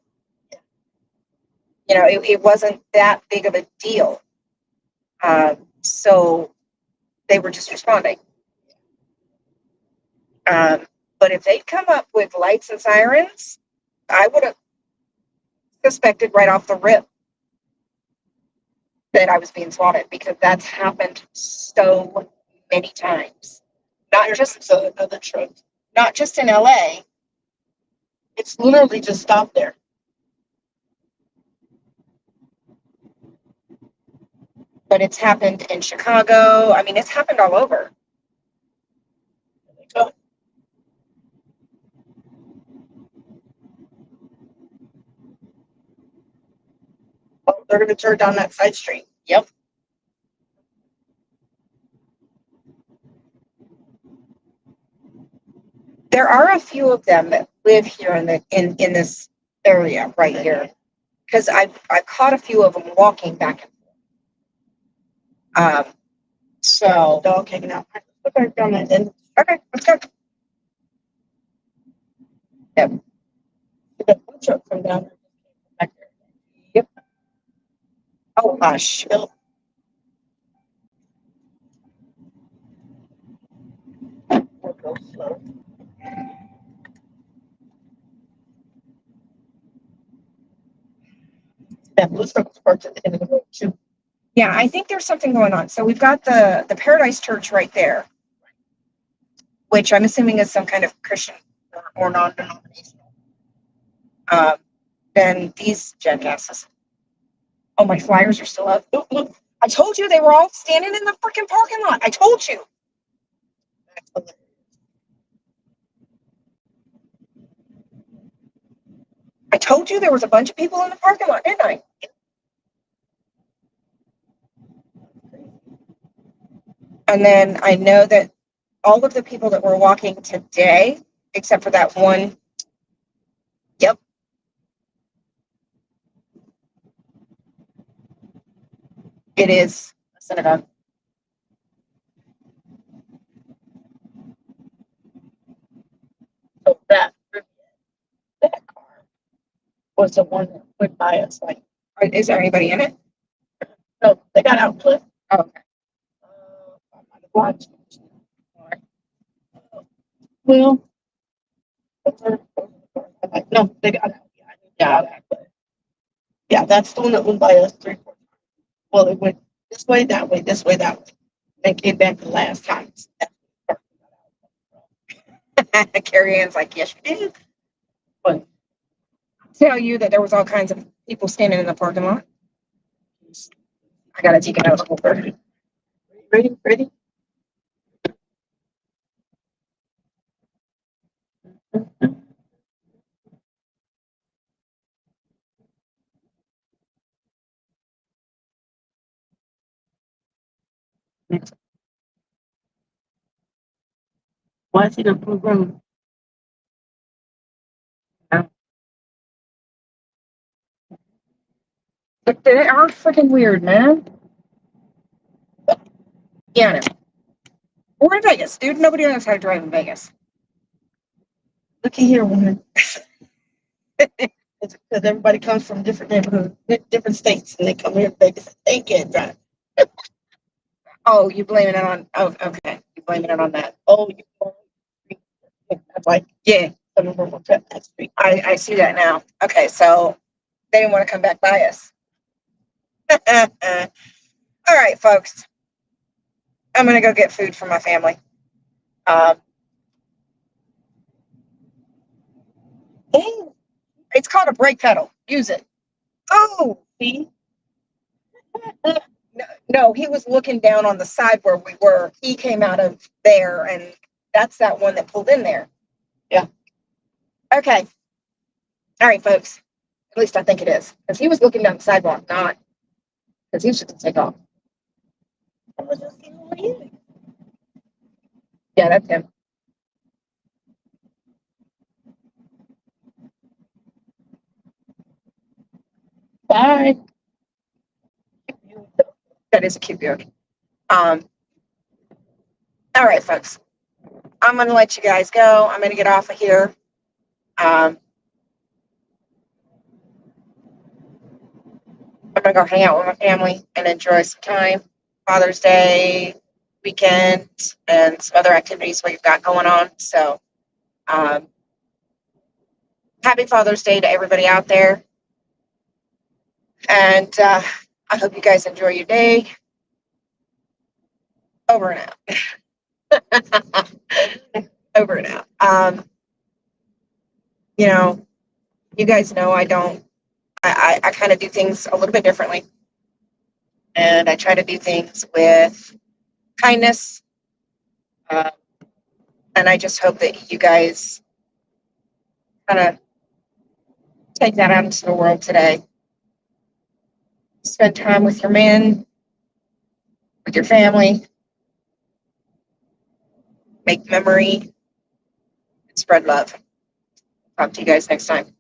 You know, it wasn't that big of a deal. So they were just responding. But if they'd come up with lights and sirens, I would have suspected right off the rip that I was being swatted because that's happened so many times. Not just another truck. Not just in LA. It's literally just stopped there. But it's happened in Chicago. I mean, it's happened all over. Oh, they're going to turn down that side street. Yep. There are a few of them that live here in this area right here, because I caught a few of them walking back and forth. So Dog hanging out. Look back down that end. okay, let's go. Yep. The food truck from down there. Back there. Yep. Oh hush. We'll go slow. That blue truck was parked at the end of the road too. Yeah, I think there's something going on. So we've got the Paradise Church right there, which I'm assuming is some kind of Christian or non-denominational. Then these jackasses. Oh, my flyers are still up. Look, I told you they were all standing in the freaking parking lot. I told you. I told you there was a bunch of people in the parking lot, didn't I? And then I know that all of the people that were walking today, except for that one, yep. It is a synagogue. So that car was the one that went by us. Like, Is there anybody in it? no, they got out quick. Oh, okay. I might have watched. Well, no, they got out. Yeah, but yeah, that's the one that went by us 3-4 times. Well, it went this way, that way, this way, that way. Then came back the last time. Carrie Ann's like, yes, you did. But Tell you that there was all kinds of people standing in the parking lot. I gotta take it out of the holder. ready? Watching a program. But they are freaking weird, man. Yeah, I know. We're in Vegas, dude. Nobody knows how to drive in Vegas. Looky here, woman. It's because everybody comes from different neighborhoods, different states, and they come here and they can't drive. Oh, you blaming it on? Oh, okay. You blaming it on that? Oh, that's like Yeah, some of them will cut that street. I see that now. Okay, so they didn't want to come back by us. All right, folks. I'm gonna go get food for my family. Oh, it's called a brake pedal. Use it. Oh, See? no, he was looking down on the side where we were. He came out of there, and that's that one that pulled in there. Yeah. Okay. All right, folks. At least I think it is. Because he was looking down the sidewalk, not because he was just going to take off. I was just seeing what you. Yeah, that's him. Bye. That is a cute beauty. All right, folks. I'm going to let you guys go. I'm going to get off of here. I'm going to go hang out with my family and enjoy some time. Father's Day weekend and some other activities we've got going on. So, happy Father's Day to everybody out there. And I hope you guys enjoy your day. Over and out. Over and out. You know, you guys know I kind of do things a little bit differently. And I try to do things with kindness. And I just hope that you guys kind of take that out into the world today. Spend time with your men, with your family, make memory, and spread love. Talk to you guys next time.